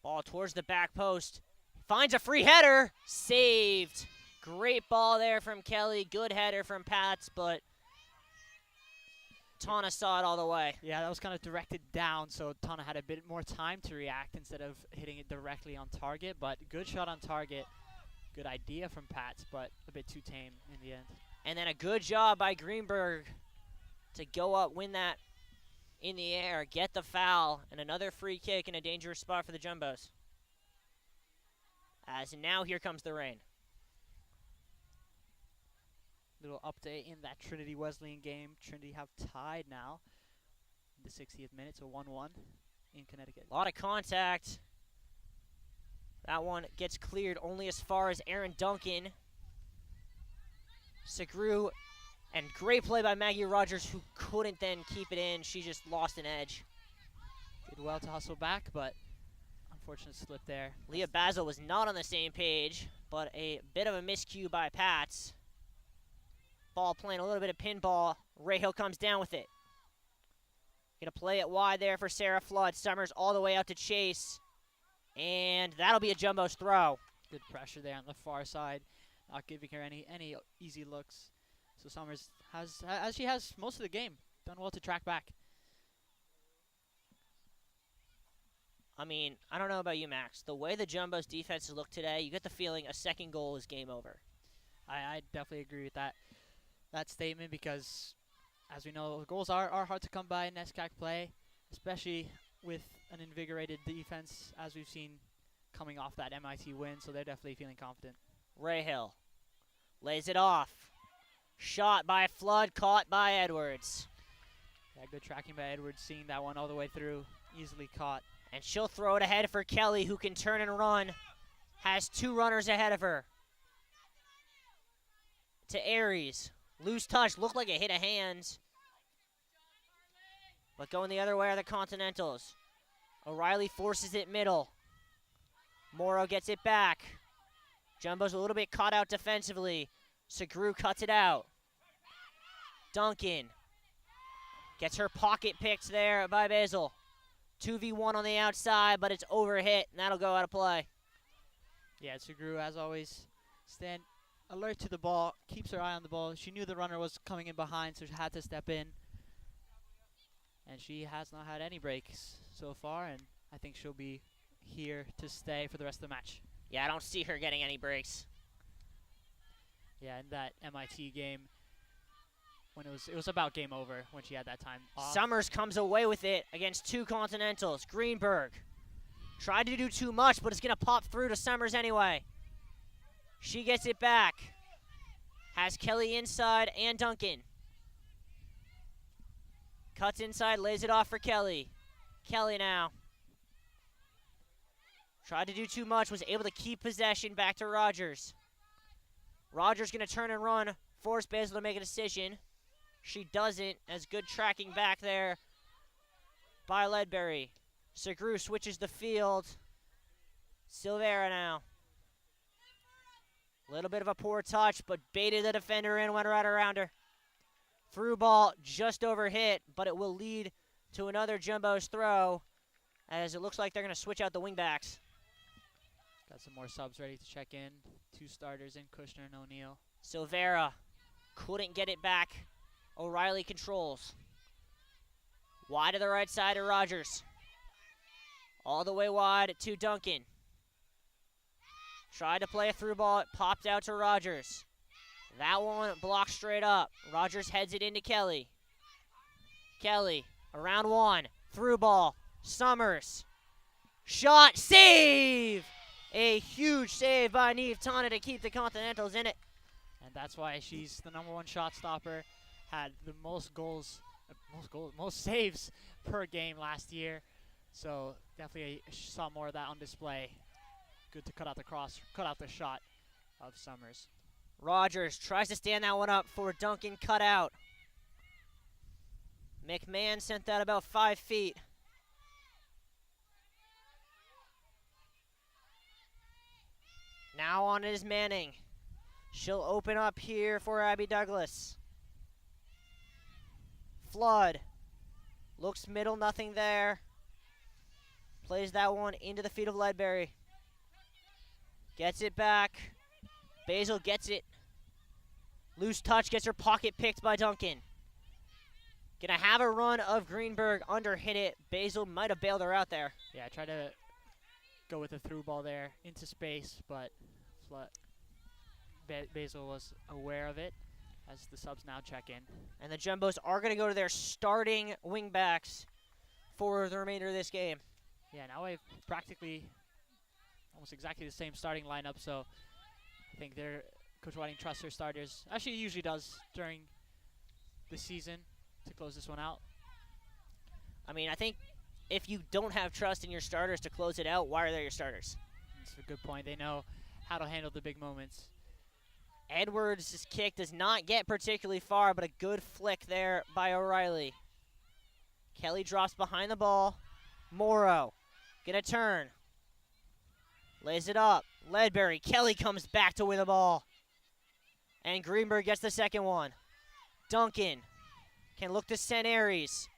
S3: Ball towards the back post. Finds a free header. Saved. Great ball there from Kelly. Good header from Pats, but Tana saw it all the way.
S4: Yeah, that was kind of directed down, so Tana had a bit more time to react instead of hitting it directly on target. But good shot on target. Good idea from Pats, but a bit too tame in the end.
S3: And then a good job by Greenberg to go up, win that in the air, get the foul, and another free kick in a dangerous spot for the Jumbos. As now here comes the rain.
S4: Little update in that Trinity Wesleyan game. Trinity have tied now in the 60th minute, so 1-1 in Connecticut.
S3: A lot of contact. That one gets cleared only as far as Aaron Duncan. Segru, and great play by Maggie Rogers, who couldn't then keep it in. She just lost an edge.
S4: Did well to hustle back, but unfortunate slip there.
S3: Leah Basil was not on the same page, but a bit of a miscue by Pats. Ball playing a little bit of pinball. Rayhill comes down with it. Gonna play it wide there for Sarah Flood. Summers all the way out to chase. And that'll be a Jumbo's throw.
S4: Good pressure there on the far side. Not giving her any easy looks. So Summers has, as she has most of the game, done well to track back.
S3: I mean, I don't know about you, Max. The way the Jumbo's defenses look today, you get the feeling a second goal is game over.
S4: I definitely agree with that statement because, as we know, goals are hard to come by in NESCAC play, especially with an invigorated defense, as we've seen coming off that MIT win, so they're definitely feeling confident.
S3: Rahill lays it off. Shot by Flood, caught by Edwards.
S4: Yeah, good tracking by Edwards, seeing that one all the way through, easily caught.
S3: And she'll throw it ahead for Kelly, who can turn and run. Has 2 runners ahead of her. To Aries. Loose touch, looked like it hit a hand. But going the other way are the Continentals. O'Reilly forces it middle. Morrow gets it back. Jumbo's a little bit caught out defensively. Segru cuts it out. Duncan gets her pocket picked there by Basil. 2v1 on the outside, but it's overhit, and that'll go out of play.
S4: Yeah, Segru, as always, stand alert to the ball, keeps her eye on the ball. She knew the runner was coming in behind, so she had to step in. And she has not had any breaks so far, and I think she'll be here to stay for the rest of the match.
S3: Yeah, I don't see her getting any breaks.
S4: Yeah, in that MIT game, when it was about game over when she had that time off.
S3: Summers comes away with it against 2 Continentals. Greenberg tried to do too much, but it's going to pop through to Summers anyway. She gets it back. Has Kelly inside and Duncan. Cuts inside, lays it off for Kelly. Kelly now. Tried to do too much, was able to keep possession back to Rogers. Rogers going to turn and run, force Basil to make a decision. She doesn't, as good tracking back there by Ledbury. Segru switches the field. Silvera now. A little bit of a poor touch, but baited the defender in, went right around her. Through ball, just over hit, but it will lead to another Jumbo's throw, as it looks like they're going to switch out the wingbacks.
S4: Got some more subs ready to check in. 2 starters in, Kushner and O'Neill.
S3: Silvera couldn't get it back. O'Reilly controls. Wide to the right side of Rogers. All the way wide to Duncan. Tried to play a through ball. It popped out to Rogers. That one blocked straight up. Rogers heads it into Kelly. Kelly, around 1. Through ball. Summers. Shot. Save! A huge save by Neve Tana to keep the Continentals in it.
S4: And that's why she's the #1 shot stopper. Had the most saves per game last year. So definitely saw more of that on display. Good to cut out the shot of Summers.
S3: Rogers tries to stand that one up for Duncan cut out. McMahon sent that about 5 feet. Now on it is Manning. She'll open up here for Abby Douglas. Flood. Looks middle, nothing there. Plays that one into the feet of Ledbury. Gets it back. Basil gets it. Loose touch, gets her pocket picked by Duncan. Gonna have a run of Greenberg, under hit it. Basil might have bailed her out there.
S4: Yeah, I tried to go with a through ball there into space, but Basil was aware of it as the subs now check in.
S3: And the Jumbos are gonna go to their starting wingbacks for the remainder of this game.
S4: Yeah, now we have practically almost exactly the same starting lineup, so I think Coach Whiting trusts her starters. Actually, he usually does during the season to close this one out.
S3: I mean, I think if you don't have trust in your starters to close it out, why are they your starters?
S4: That's a good point. They know how to handle the big moments.
S3: Edwards' kick does not get particularly far, but a good flick there by O'Reilly. Kelly drops behind the ball. Morrow gonna turn. Lays it up. Ledbury. Kelly comes back to win the ball. And Greenberg gets the second one. Duncan can look to send Aries.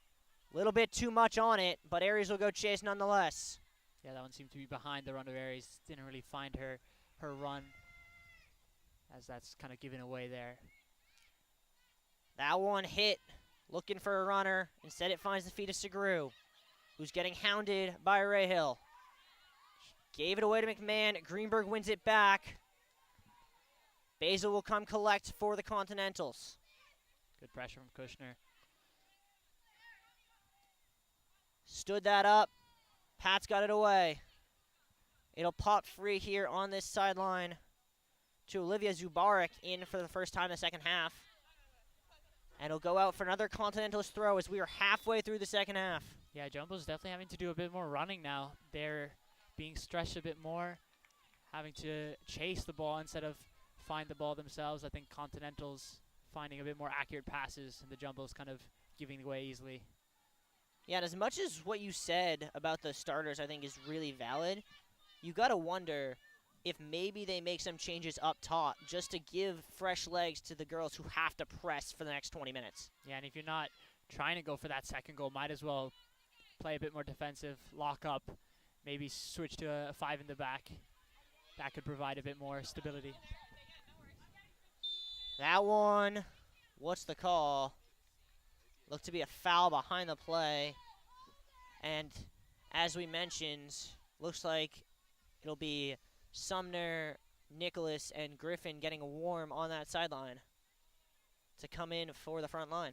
S3: A little bit too much on it, but Aries will go chase nonetheless.
S4: Yeah, that one seemed to be behind the run of Aries. Didn't really find her run, as that's kind of given away there.
S3: That one hit, looking for a runner. Instead, it finds the feet of Segru, who's getting hounded by Rahill. Gave it away to McMahon. Greenberg wins it back. Basil will come collect for the Continentals.
S4: Good pressure from Kushner.
S3: Stood that up. Pat's got it away. It'll pop free here on this sideline to Olivia Zubarik in for the first time in the second half. And it'll go out for another Continentals throw as we are halfway through the second half.
S4: Yeah, Jumbo's definitely having to do a bit more running now. They're being stretched a bit more, having to chase the ball instead of find the ball themselves. I think Continentals finding a bit more accurate passes, and the Jumbo's kind of giving away easily.
S3: Yeah, and as much as what you said about the starters I think is really valid, you got to wonder if maybe they make some changes up top just to give fresh legs to the girls who have to press for the next 20 minutes.
S4: Yeah, and if you're not trying to go for that second goal, might as well play a bit more defensive, lock up, maybe switch to a 5 in the back. That could provide a bit more stability.
S3: That one, what's the call? Looked to be a foul behind the play. And as we mentioned, looks like it'll be Sumner, Nicholas, and Griffin getting warm on that sideline to come in for the front line.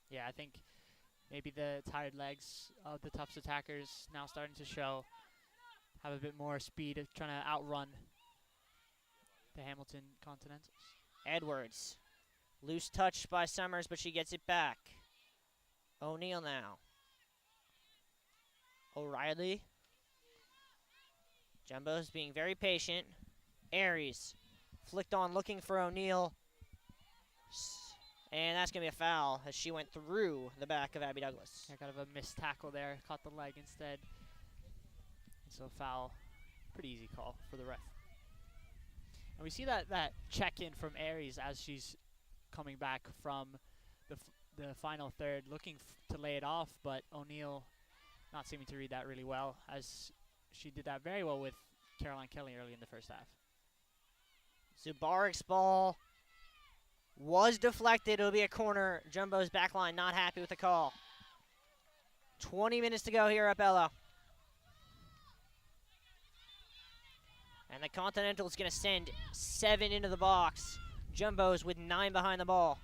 S4: Yeah, I think maybe the tired legs of the Tufts attackers now starting to show, have a bit more speed of trying to outrun the Hamilton Continentals.
S3: Edwards. Loose touch by Summers, but she gets it back. O'Neal now. O'Reilly. Jumbo's being very patient. Aries flicked on looking for O'Neal. And that's going to be a foul as she went through the back of Abby Douglas.
S4: Yeah, kind of a missed tackle there. Caught the leg instead. So foul. Pretty easy call for the ref. And we see that check-in from Aries as she's coming back from the final third, looking to lay it off, but O'Neal not seeming to read that really well, as she did that very well with Caroline Kelly early in the first half.
S3: Zubarik's ball was deflected. It'll be a corner. Jumbo's backline not happy with the call. 20 minutes to go here at Bello. And the Continental's going to send 7 into the box. Jumbo's with 9 behind the ball.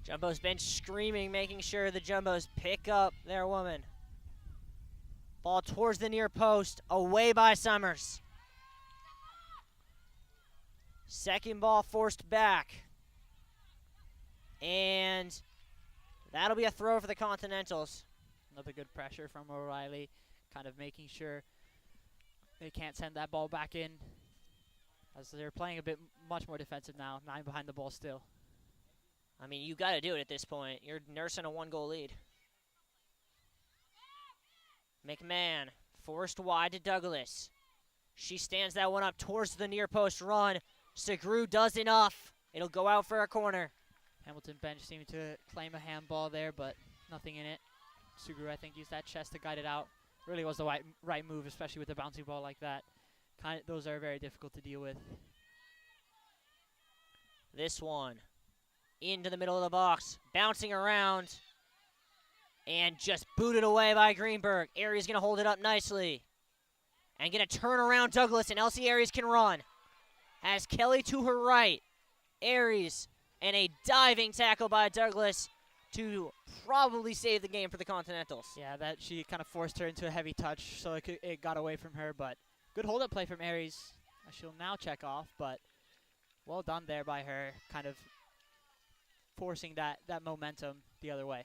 S3: Jumbo's bench screaming, making sure the Jumbos pick up their woman. Ball towards the near post, away by Summers. Second ball forced back. And that'll be a throw for the Continentals.
S4: Another good pressure from O'Reilly, kind of making sure they can't send that ball back in, as they're playing a bit much more defensive now, 9 behind the ball still.
S3: I mean, you got to do it at this point. You're nursing a 1-goal lead. McMahon forced wide to Douglas. She stands that one up towards the near post run. Segru does enough. It'll go out for a corner.
S4: Hamilton bench seeming to claim a handball there, but nothing in it. Sugru, I think, used that chest to guide it out. Really was the right move, especially with a bouncy ball like that. Those are very difficult to deal with.
S3: This one into the middle of the box, bouncing around, and just booted away by Greenberg. Aries going to hold it up nicely. And going to turn around Douglas, and Elsie Aries can run. Has Kelly to her right. Aries, and a diving tackle by Douglas to probably save the game for the Continentals.
S4: Yeah, that she kind of forced her into a heavy touch, so it got away from her, but good hold-up play from Aries. She'll now check off, but well done there by her, kind of forcing that momentum the other way.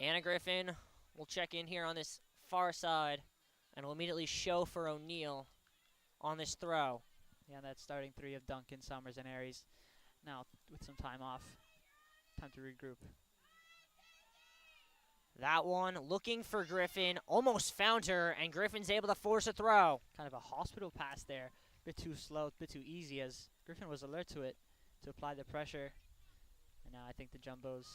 S3: Anna Griffin will check in here on this far side and will immediately show for O'Neal on this throw.
S4: Yeah, that starting 3 of Duncan, Summers, and Aries. Now with some time off. Time to regroup.
S3: That one looking for Griffin, almost found her, and Griffin's able to force a throw.
S4: Kind of a hospital pass there. Bit too slow, bit too easy, as Griffin was alert to it to apply the pressure. And now I think the Jumbos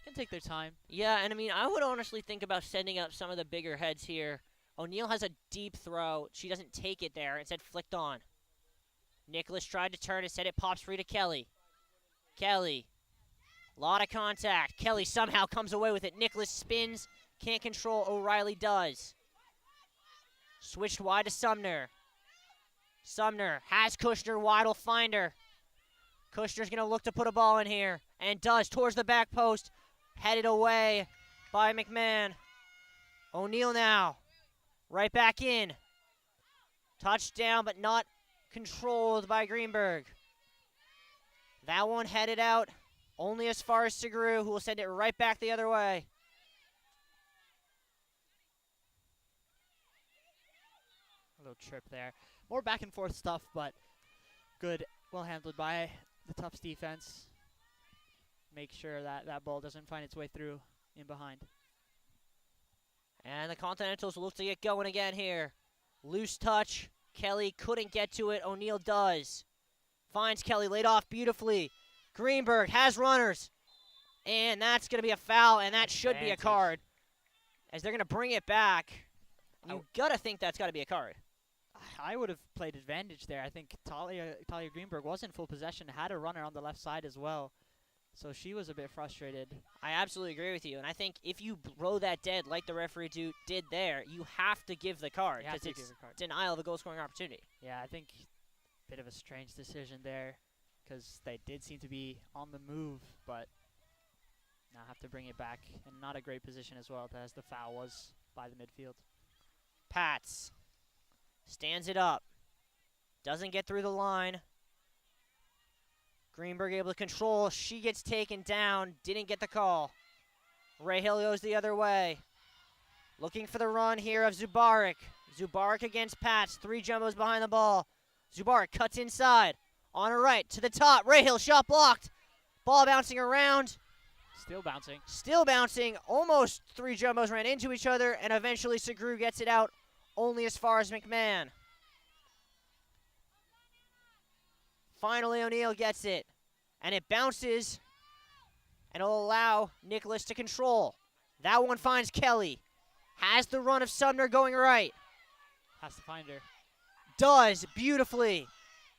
S4: Can take their time.
S3: Yeah, and I mean, I would honestly think about sending up some of the bigger heads here. O'Neal has a deep throw. She doesn't take it there. Instead, flicked on. Nicholas tried to turn. Instead, it pops free to Kelly. Kelly. A lot of contact. Kelly somehow comes away with it. Nicholas spins. Can't control. O'Reilly does. Switched wide to Sumner. Sumner has Kushner wide. Will find her. Kushner's going to look to put a ball in here. And does. Towards the back post. Headed away by McMahon. O'Neal now. Right back in. Touchdown, but not controlled by Greenberg. That one headed out only as far as Segru, who will send it right back the other way.
S4: A little trip there. More back and forth stuff, but good, well handled by the Tufts defense. Make sure that that ball doesn't find its way through in behind.
S3: And the Continentals look to get going again here. Loose touch. Kelly couldn't get to it. O'Neal does. Finds Kelly laid off beautifully. Greenberg has runners. And that's going to be a foul, and that should be a card. As they're going to bring it back. You got to think that's got to be a card.
S4: I would have played advantage there. I think Talia Greenberg was in full possession, had a runner on the left side as well. So she was a bit frustrated.
S3: I absolutely agree with you. And I think if you blow that dead like the referee did there, you have to give the card because it's denial of a goal-scoring opportunity.
S4: Yeah, I think a bit of a strange decision there because they did seem to be on the move, but now have to bring it back. And not a great position as well as the foul was by the midfield.
S3: Pats stands it up. Doesn't get through the line. Greenberg able to control. She gets taken down. Didn't get the call. Ray Hill goes the other way. Looking for the run here of Zubarik. Zubarik against Pats. 3 jumbos behind the ball. Zubarik cuts inside. On her right to the top. Ray Hill shot blocked. Ball bouncing around.
S4: Still bouncing.
S3: Still bouncing. Almost 3 jumbos ran into each other. And eventually Segru gets it out only as far as McMahon. Finally, O'Neal gets it, and it bounces, and it'll allow Nicholas to control. That one finds Kelly. Has the run of Sumner going right.
S4: Has to find her.
S3: Does, beautifully.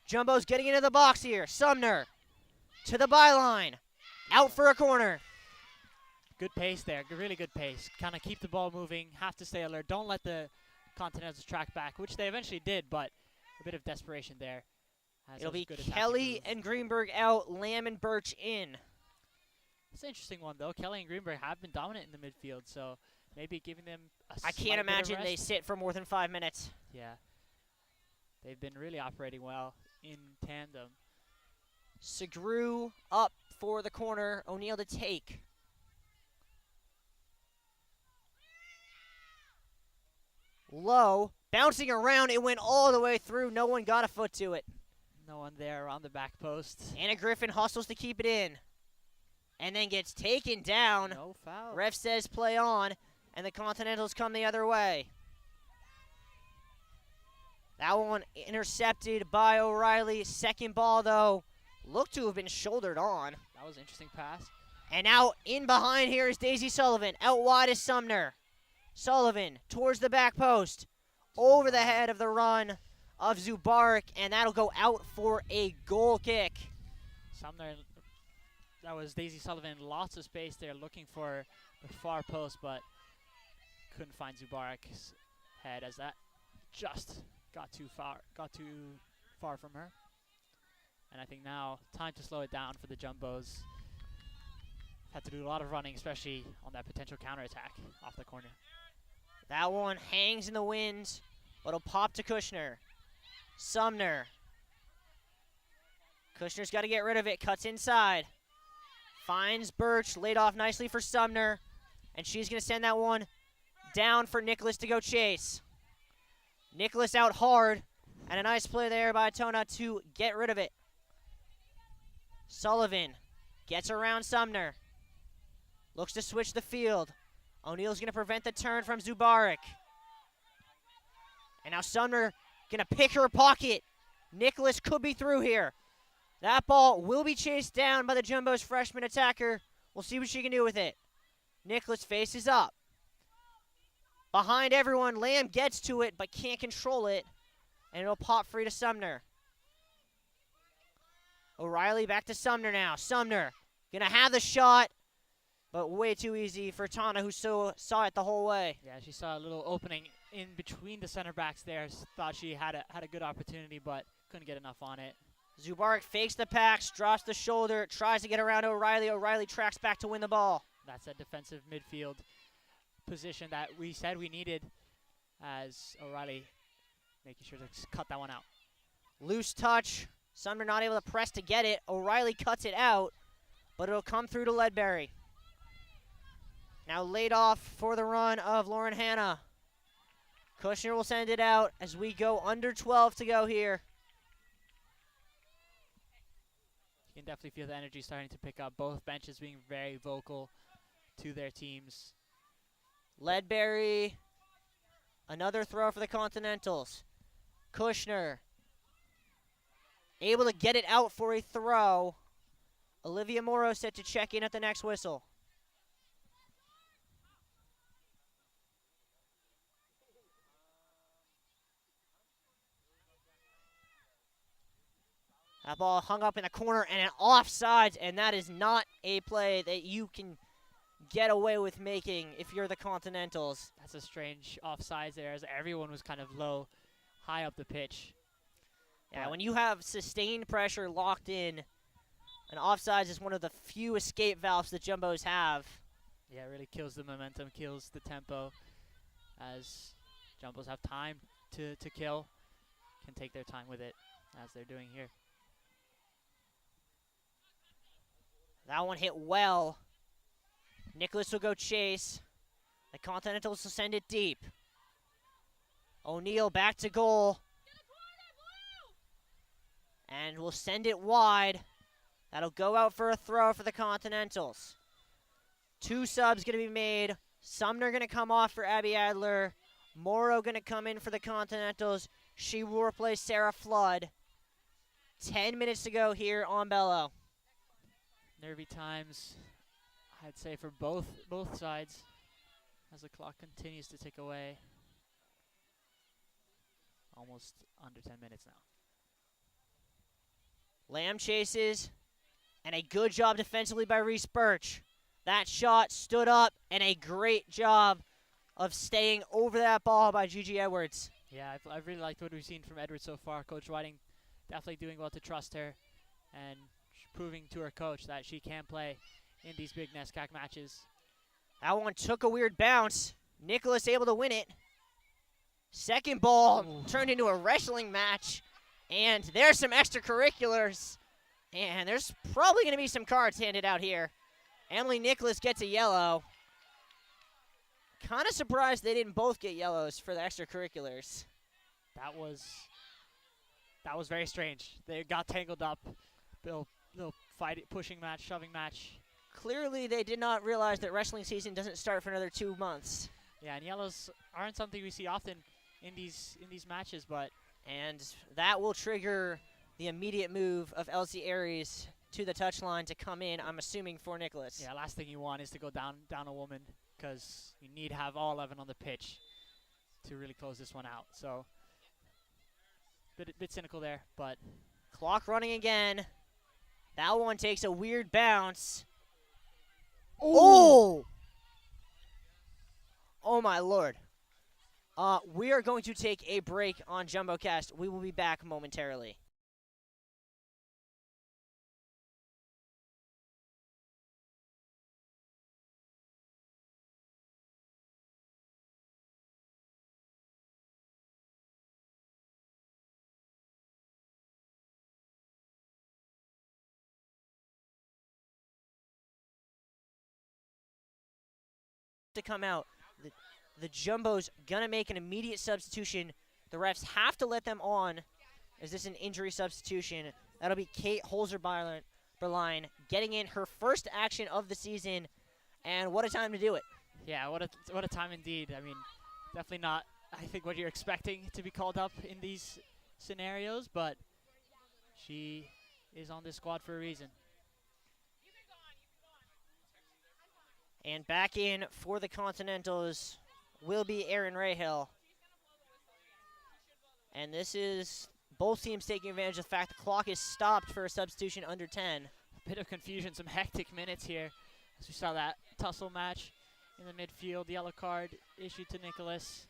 S3: Jumbo's getting into the box here. Sumner to the byline. Out for a corner.
S4: Good pace there, really good pace. Kind of keep the ball moving, have to stay alert. Don't let the Continentals track back, which they eventually did, but a bit of desperation there.
S3: It'll be Kelly and Greenberg out, Lamb and Birch in.
S4: It's an interesting one, though. Kelly and Greenberg have been dominant in the midfield, so maybe giving them a
S3: I can't imagine they sit for more than 5 minutes.
S4: Yeah. They've been really operating well in tandem.
S3: Segru up for the corner. O'Neal to take. Low. Bouncing around. It went all the way through. No one got a foot to it.
S4: No one there on the back post.
S3: Anna Griffin hustles to keep it in. And then gets taken down.
S4: No foul.
S3: Ref says play on. And the Continentals come the other way. That one intercepted by O'Reilly. Second ball, though, looked to have been shouldered on.
S4: That was an interesting pass.
S3: And now in behind here is Daisy Sullivan. Out wide is Sumner. Sullivan towards the back post. Over the head of the run of Zubarik, and that'll go out for a goal kick.
S4: Sumner, that was Daisy Sullivan. Lots of space there looking for the far post, but couldn't find Zubarik's head as that just got too far from her. And I think now time to slow it down for the Jumbos. Had to do a lot of running, especially on that potential counterattack off the corner.
S3: That one hangs in the wind, but it'll pop to Kushner. Sumner. Kushner's got to get rid of it. Cuts inside. Finds Birch. Laid off nicely for Sumner. And she's going to send that one down for Nicholas to go chase. Nicholas out hard. And a nice play there by Tona to get rid of it. Sullivan gets around Sumner. Looks to switch the field. O'Neal's going to prevent the turn from Zubarik. And now Sumner going to pick her pocket. Nicholas could be through here. That ball will be chased down by the Jumbo's freshman attacker. We'll see what she can do with it. Nicholas faces up. Behind everyone, Lamb gets to it but can't control it. And it'll pop free to Sumner. O'Reilly back to Sumner now. Sumner gonna have the shot, but way too easy for Tana, who saw it the whole way.
S4: Yeah, she saw a little opening in between the center backs there. Thought she had a good opportunity, but couldn't get enough on it.
S3: Zubarik fakes the packs, drops the shoulder, tries to get around O'Reilly. O'Reilly tracks back to win the ball.
S4: That's that defensive midfield position that we said we needed, as O'Reilly making sure to cut that one out.
S3: Loose touch. Sumner not able to press to get it. O'Reilly cuts it out, but it'll come through to Ledbury. Now laid off for the run of Lauren Hanna. Kushner will send it out as we go under 12 to go here.
S4: You can definitely feel the energy starting to pick up. Both benches being very vocal to their teams.
S3: Ledbury, another throw for the Continentals. Kushner, able to get it out for a throw. Olivia Morrow set to check in at the next whistle. That ball hung up in the corner and an offsides, and that is not a play that you can get away with making if you're the Continentals.
S4: That's a strange offsides there, as everyone was kind of low, high up the pitch.
S3: Yeah, when you have sustained pressure locked in, an offsides is one of the few escape valves that Jumbos have.
S4: Yeah, it really kills the momentum, kills the tempo, as Jumbos have time to kill, can take their time with it, as they're doing here.
S3: That one hit well. Nicholas will go chase. The Continentals will send it deep. O'Neal back to goal. And we'll send it wide. That'll go out for a throw for the Continentals. 2 subs going to be made. Sumner going to come off for Abby Adler. Morrow going to come in for the Continentals. She will replace Sarah Flood. 10 minutes to go here on Bello.
S4: Nervy times, I'd say, for both sides, as the clock continues to tick away. Almost under 10 minutes now.
S3: Lamb chases, and a good job defensively by Reese Birch. That shot stood up, and a great job of staying over that ball by Gigi Edwards.
S4: Yeah, I've really liked what we've seen from Edwards so far. Coach Whiting definitely doing well to trust her, and proving to her coach that she can play in these big NESCAC matches.
S3: That one took a weird bounce. Nicholas able to win it. Second ball turned into a wrestling match. And there's some extracurriculars. And there's probably going to be some cards handed out here. Emily Nicholas gets a yellow. Kind of surprised they didn't both get yellows for the extracurriculars.
S4: That was very strange. They got tangled up. Little fight, pushing match, shoving match.
S3: Clearly they did not realize that wrestling season doesn't start for another 2 months.
S4: Yeah, and yellows aren't something we see often in these matches, but
S3: and that will trigger the immediate move of Elsie Aries to the touchline to come in, I'm assuming, for Nicholas.
S4: Yeah, last thing you want is to go down a woman, because you need to have all 11 on the pitch to really close this one out. So bit cynical there, but
S3: clock running again. That one takes a weird bounce.
S4: Oh!
S3: Oh my lord. We are going to take a break on JumboCast. We will be back momentarily. To come out. The Jumbo's gonna make an immediate substitution. The refs have to let them on, as this is an injury substitution. That'll be Kate Holzer-Berline getting in her first action of the season, and what a time to do it.
S4: Yeah, what a time indeed. I mean, definitely not, I think, what you're expecting to be called up in these scenarios, but she is on this squad for a reason.
S3: And back in for the Continentals will be Aaron Rahill. And this is both teams taking advantage of the fact the clock is stopped for a substitution under 10.
S4: Bit of confusion, some hectic minutes here. As we saw that tussle match in the midfield, yellow card issued to Nicholas.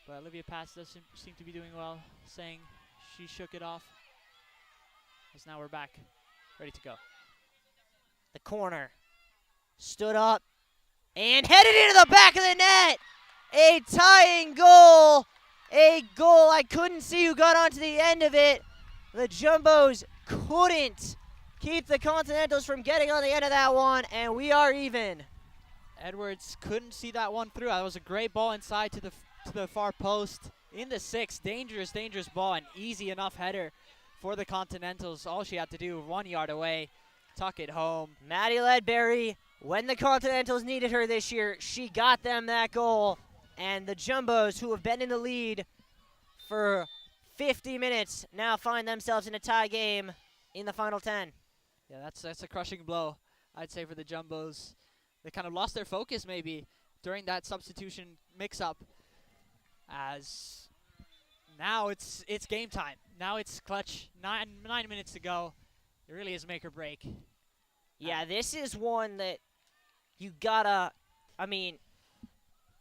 S4: But Olivia Pats does seem to be doing well, saying she shook it off. As now we're back, ready to go.
S3: The corner. Stood up and headed into the back of the net. A tying goal. A goal I couldn't see who got onto the end of it. The Jumbos couldn't keep the Continentals from getting on the end of that one, and we are even.
S4: Edwards couldn't see that one through. That was a great ball inside to the far post in the 6. Dangerous ball, an easy enough header for the Continentals. All she had to do, 1 yard away, tuck it home.
S3: Maddie Ledbury, when the Continentals needed her this year, she got them that goal. And the Jumbos, who have been in the lead for 50 minutes, now find themselves in a tie game in the final 10.
S4: Yeah, that's a crushing blow, I'd say, for the Jumbos. They kind of lost their focus maybe during that substitution mix-up, as now it's game time. Now it's clutch. 9 minutes to go. It really is make or break.
S3: Yeah, this is one that you gotta,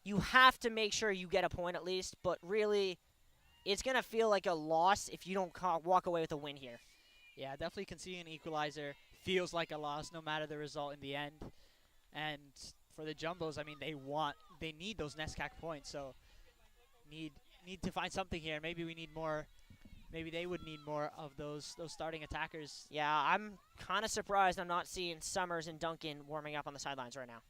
S3: you have to make sure you get a point at least, but really, it's going to feel like a loss if you don't walk away with a win here.
S4: Yeah, definitely conceding an equalizer feels like a loss no matter the result in the end. And for the Jumbos, they need those NESCAC points, so need to find something here. Maybe we need more. Maybe they would need more of those starting attackers.
S3: Yeah, I'm kind of surprised I'm not seeing Summers and Duncan warming up on the sidelines right now.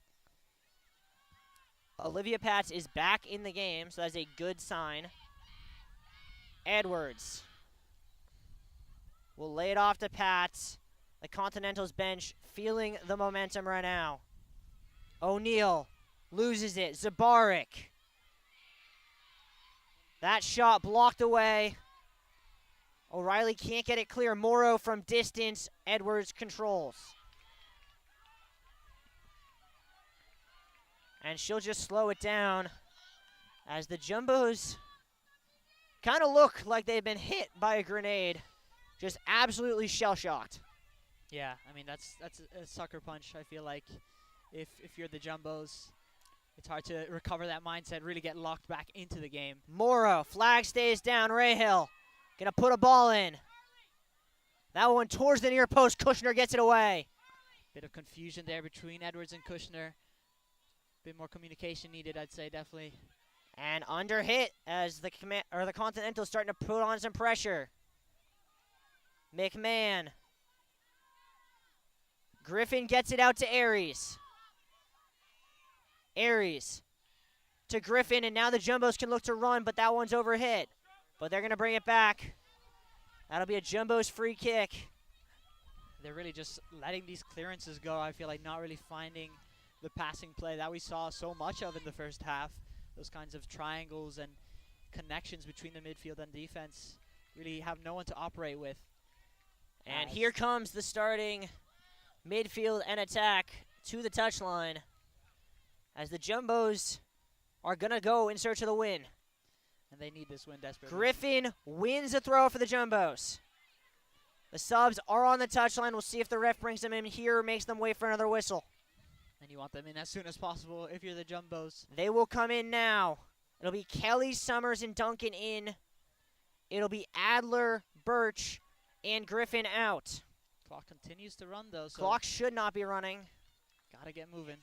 S3: Olivia Pats is back in the game, so that's a good sign. Edwards will lay it off to Pats. The Continentals bench feeling the momentum right now. O'Neal loses it. Zabarik. That shot blocked away. O'Reilly can't get it clear. Morrow from distance. Edwards controls. And she'll just slow it down as the Jumbos kind of look like they've been hit by a grenade. Just absolutely shell-shocked.
S4: Yeah, that's a sucker punch, I feel like. If you're the Jumbos, it's hard to recover that mindset, really get locked back into the game.
S3: Morrow, flag stays down. Rahill gonna put a ball in. That one towards the near post. Kushner gets it away.
S4: Bit of confusion there between Edwards and Kushner. Bit more communication needed, I'd say, definitely.
S3: And under hit as the Continental starting to put on some pressure. McMahon. Griffin gets it out to Aries. Aries to Griffin, and now the Jumbos can look to run, but that one's overhit. But they're going to bring it back. That'll be a Jumbos free kick.
S4: They're really just letting these clearances go. I feel like not really finding the passing play that we saw so much of in the first half. Those kinds of triangles and connections between the midfield and defense really have no one to operate with.
S3: And here comes the starting midfield and attack to the touchline as the Jumbos are going to go in search of the win.
S4: And they need this win desperately.
S3: Griffin wins the throw for the Jumbos. The subs are on the touchline. We'll see if the ref brings them in here or makes them wait for another whistle.
S4: And you want them in as soon as possible if you're the Jumbos.
S3: They will come in now. It'll be Kelly, Summers, and Duncan in. It'll be Adler, Birch, and Griffin out.
S4: Clock continues to run, though. So
S3: Clock should not be running.
S4: Gotta get moving.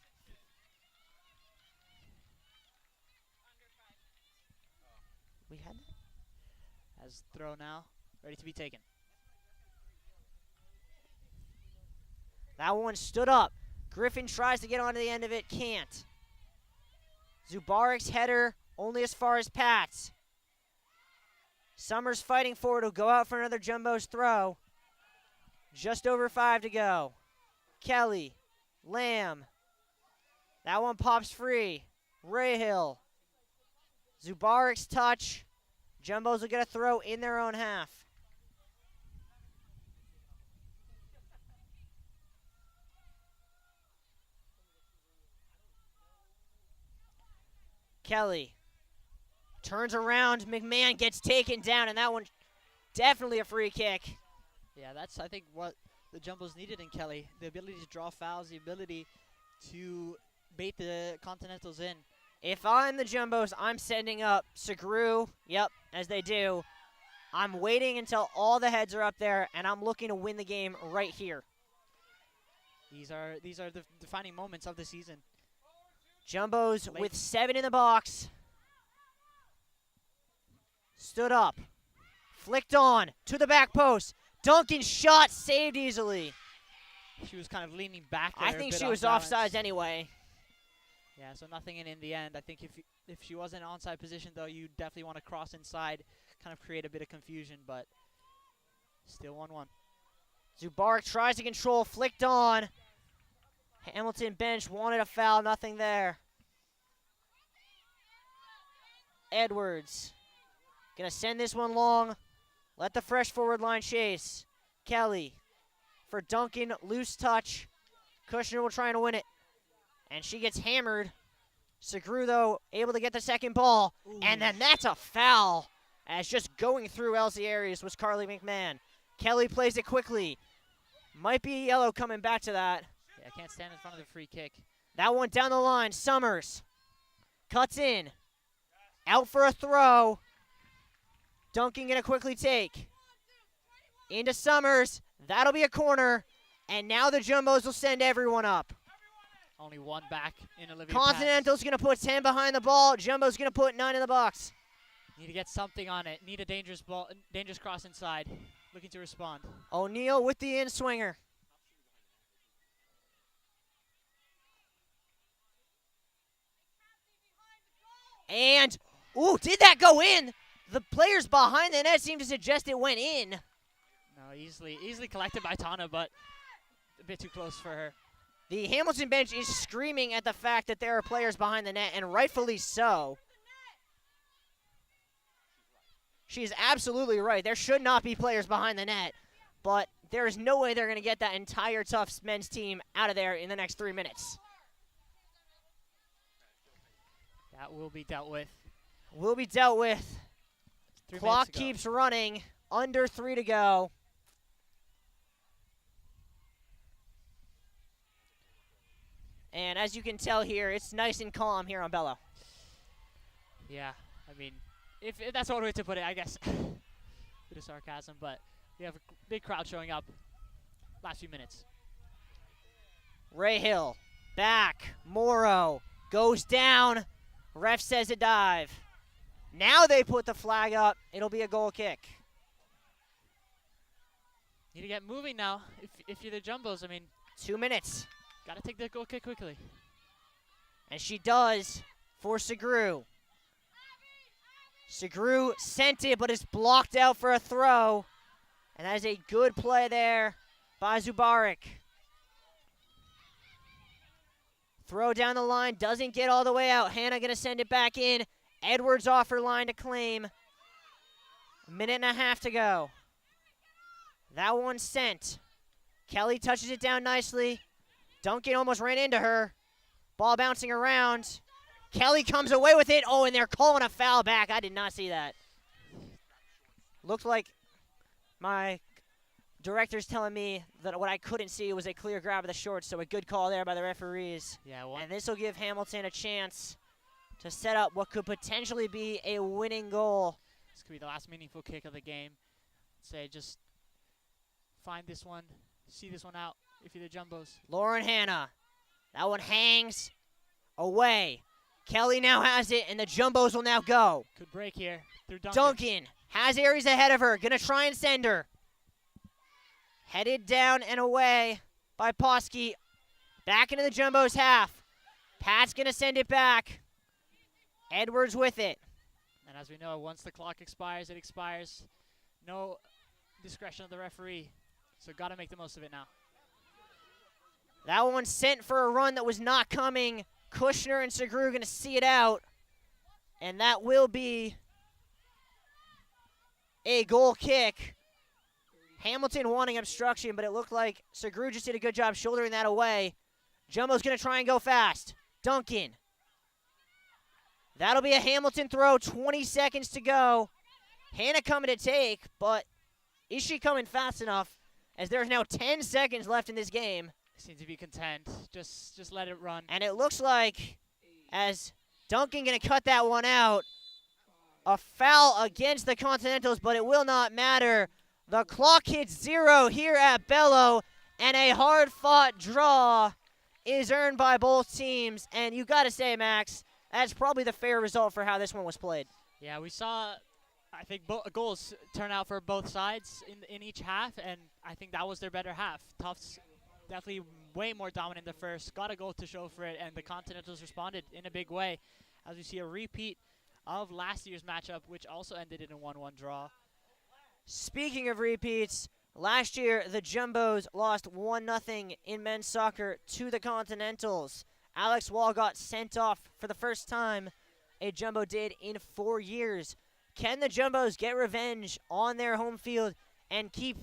S3: We had that?
S4: As throw now, ready to be taken.
S3: That one stood up. Griffin tries to get onto the end of it, can't. Zubarik's header only as far as Pat's. Summers fighting for it. Will go out for another Jumbo's throw. Just over 5 to go. Kelly, Lamb. That one pops free. Rahill. Zubarik's touch. Jumbos will get a throw in their own half. Kelly turns around. McMahon gets taken down, and that one definitely a free kick.
S4: Yeah, that's, I think, what the Jumbos needed in Kelly. The ability to draw fouls, the ability to bait the Continentals in.
S3: If I'm the Jumbos, I'm sending up Segru. Yep, as they do. I'm waiting until all the heads are up there, and I'm looking to win the game right here.
S4: These are the defining moments of the season.
S3: Jumbos with 7 in the box. Stood up. Flicked on to the back post. Duncan's shot saved easily.
S4: She was kind of leaning back there.
S3: I think she was offsides anyway.
S4: Yeah, so nothing in the end. I think if she was in onside position, though, you definitely want to cross inside, kind of create a bit of confusion, but still 1-1.
S3: Zubarik tries to control, flicked on. Hamilton bench wanted a foul, nothing there. Edwards gonna send this one long. Let the fresh forward line chase. Kelly for Duncan, loose touch. Kushner will try and win it. And she gets hammered. Segru, though, able to get the second ball. Ooh. And then that's a foul. As just going through Elsie Aries was Carly McMahon. Kelly plays it quickly. Might be a yellow coming back to that.
S4: Yeah, can't stand in front of the free kick.
S3: That one down the line. Summers cuts in. Out for a throw. Duncan gonna quickly take. Into Summers. That'll be a corner. And now the Jumbos will send everyone up.
S4: Only one back in Olivia
S3: Continental's going to put 10 behind the ball. Jumbo's going to put 9 in the box.
S4: Need to get something on it. Need a dangerous ball, dangerous cross inside. Looking to respond.
S3: O'Neal with the in-swinger. And, ooh, did that go in? The players behind the net seem to suggest it went in.
S4: No, easily collected by Tana, but a bit too close for her.
S3: The Hamilton bench is screaming at the fact that there are players behind the net, and rightfully so. She's absolutely right. There should not be players behind the net, but there is no way they're going to get that entire Tufts men's team out of there in the next 3 minutes.
S4: That will be dealt with.
S3: Will be dealt with. Clock
S4: 3 minutes to go.
S3: keeps running. Under 3 to go. And as you can tell here, it's nice and calm here on Bello.
S4: Yeah, I mean, if that's one way to put it, I guess. Bit of sarcasm, but we have a big crowd showing up last few minutes.
S3: Rahill, back, Morrow, goes down. Ref says a dive. Now they put the flag up. It'll be a goal kick.
S4: Need to get moving now if you're the Jumbos. I mean,
S3: 2 minutes.
S4: got to take that goal kick quickly.
S3: And she does for Segru. Segru sent it, but it's blocked out for a throw. And that is a good play there by Zubarik. Throw down the line, doesn't get all the way out. Hannah going to send it back in. Edwards off her line to claim. 1.5 minutes to go. That one sent. Kelly touches it down nicely. Duncan almost ran into her. Ball bouncing around. Kelly comes away with it. Oh, and they're calling a foul back. I did not see that. Looked like my director's telling me that what I couldn't see was a clear grab of the shorts, so a good call there by the referees.
S4: Yeah,
S3: and this will give Hamilton a chance to set up what could potentially be a winning goal.
S4: This could be the last meaningful kick of the game. Say, just find this one, see this one out if you're the Jumbos.
S3: Lauren Hannah. That one hangs away. Kelly now has it, and the Jumbos will now go.
S4: Good break here through Duncan.
S3: Duncan has Aries ahead of her. Gonna try and send her. Headed down and away by Poski. Back into the Jumbos half. Pat's gonna send it back. Edwards with it.
S4: And as we know, once the clock expires, it expires. No discretion of the referee. So got to make the most of it now.
S3: That one sent for a run that was not coming. Kushner and Segru going to see it out. And that will be a goal kick. Hamilton wanting obstruction, but it looked like Segru just did a good job shouldering that away. Jumbo's going to try and go fast. Duncan. That'll be a Hamilton throw, 20 seconds to go. Hannah coming to take, but is she coming fast enough? As there's now 10 seconds left in this game.
S4: Seem to be content. Just let it run.
S3: And it looks like, as Duncan going to cut that one out, a foul against the Continentals, but it will not matter. The clock hits 0 here at Bello, and a hard-fought draw is earned by both teams. And you got to say, Max, that's probably the fair result for how this one was played.
S4: Yeah, we saw, I think, goals turn out for both sides in each half, and I think that was their better half. Tufts definitely way more dominant in the first, got a goal to show for it, and the Continentals responded in a big way as we see a repeat of last year's matchup, which also ended in a 1-1 draw.
S3: Speaking of repeats, last year the Jumbos lost 1-0 in men's soccer to the Continentals. Alex Wall got sent off for the first time a Jumbo did in 4 years. Can the Jumbos get revenge on their home field and keep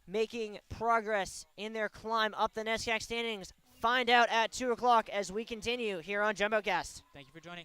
S3: making progress in their climb up the NESCAC standings? Find out at 2 o'clock as we continue here on JumboCast.
S4: Thank you for joining.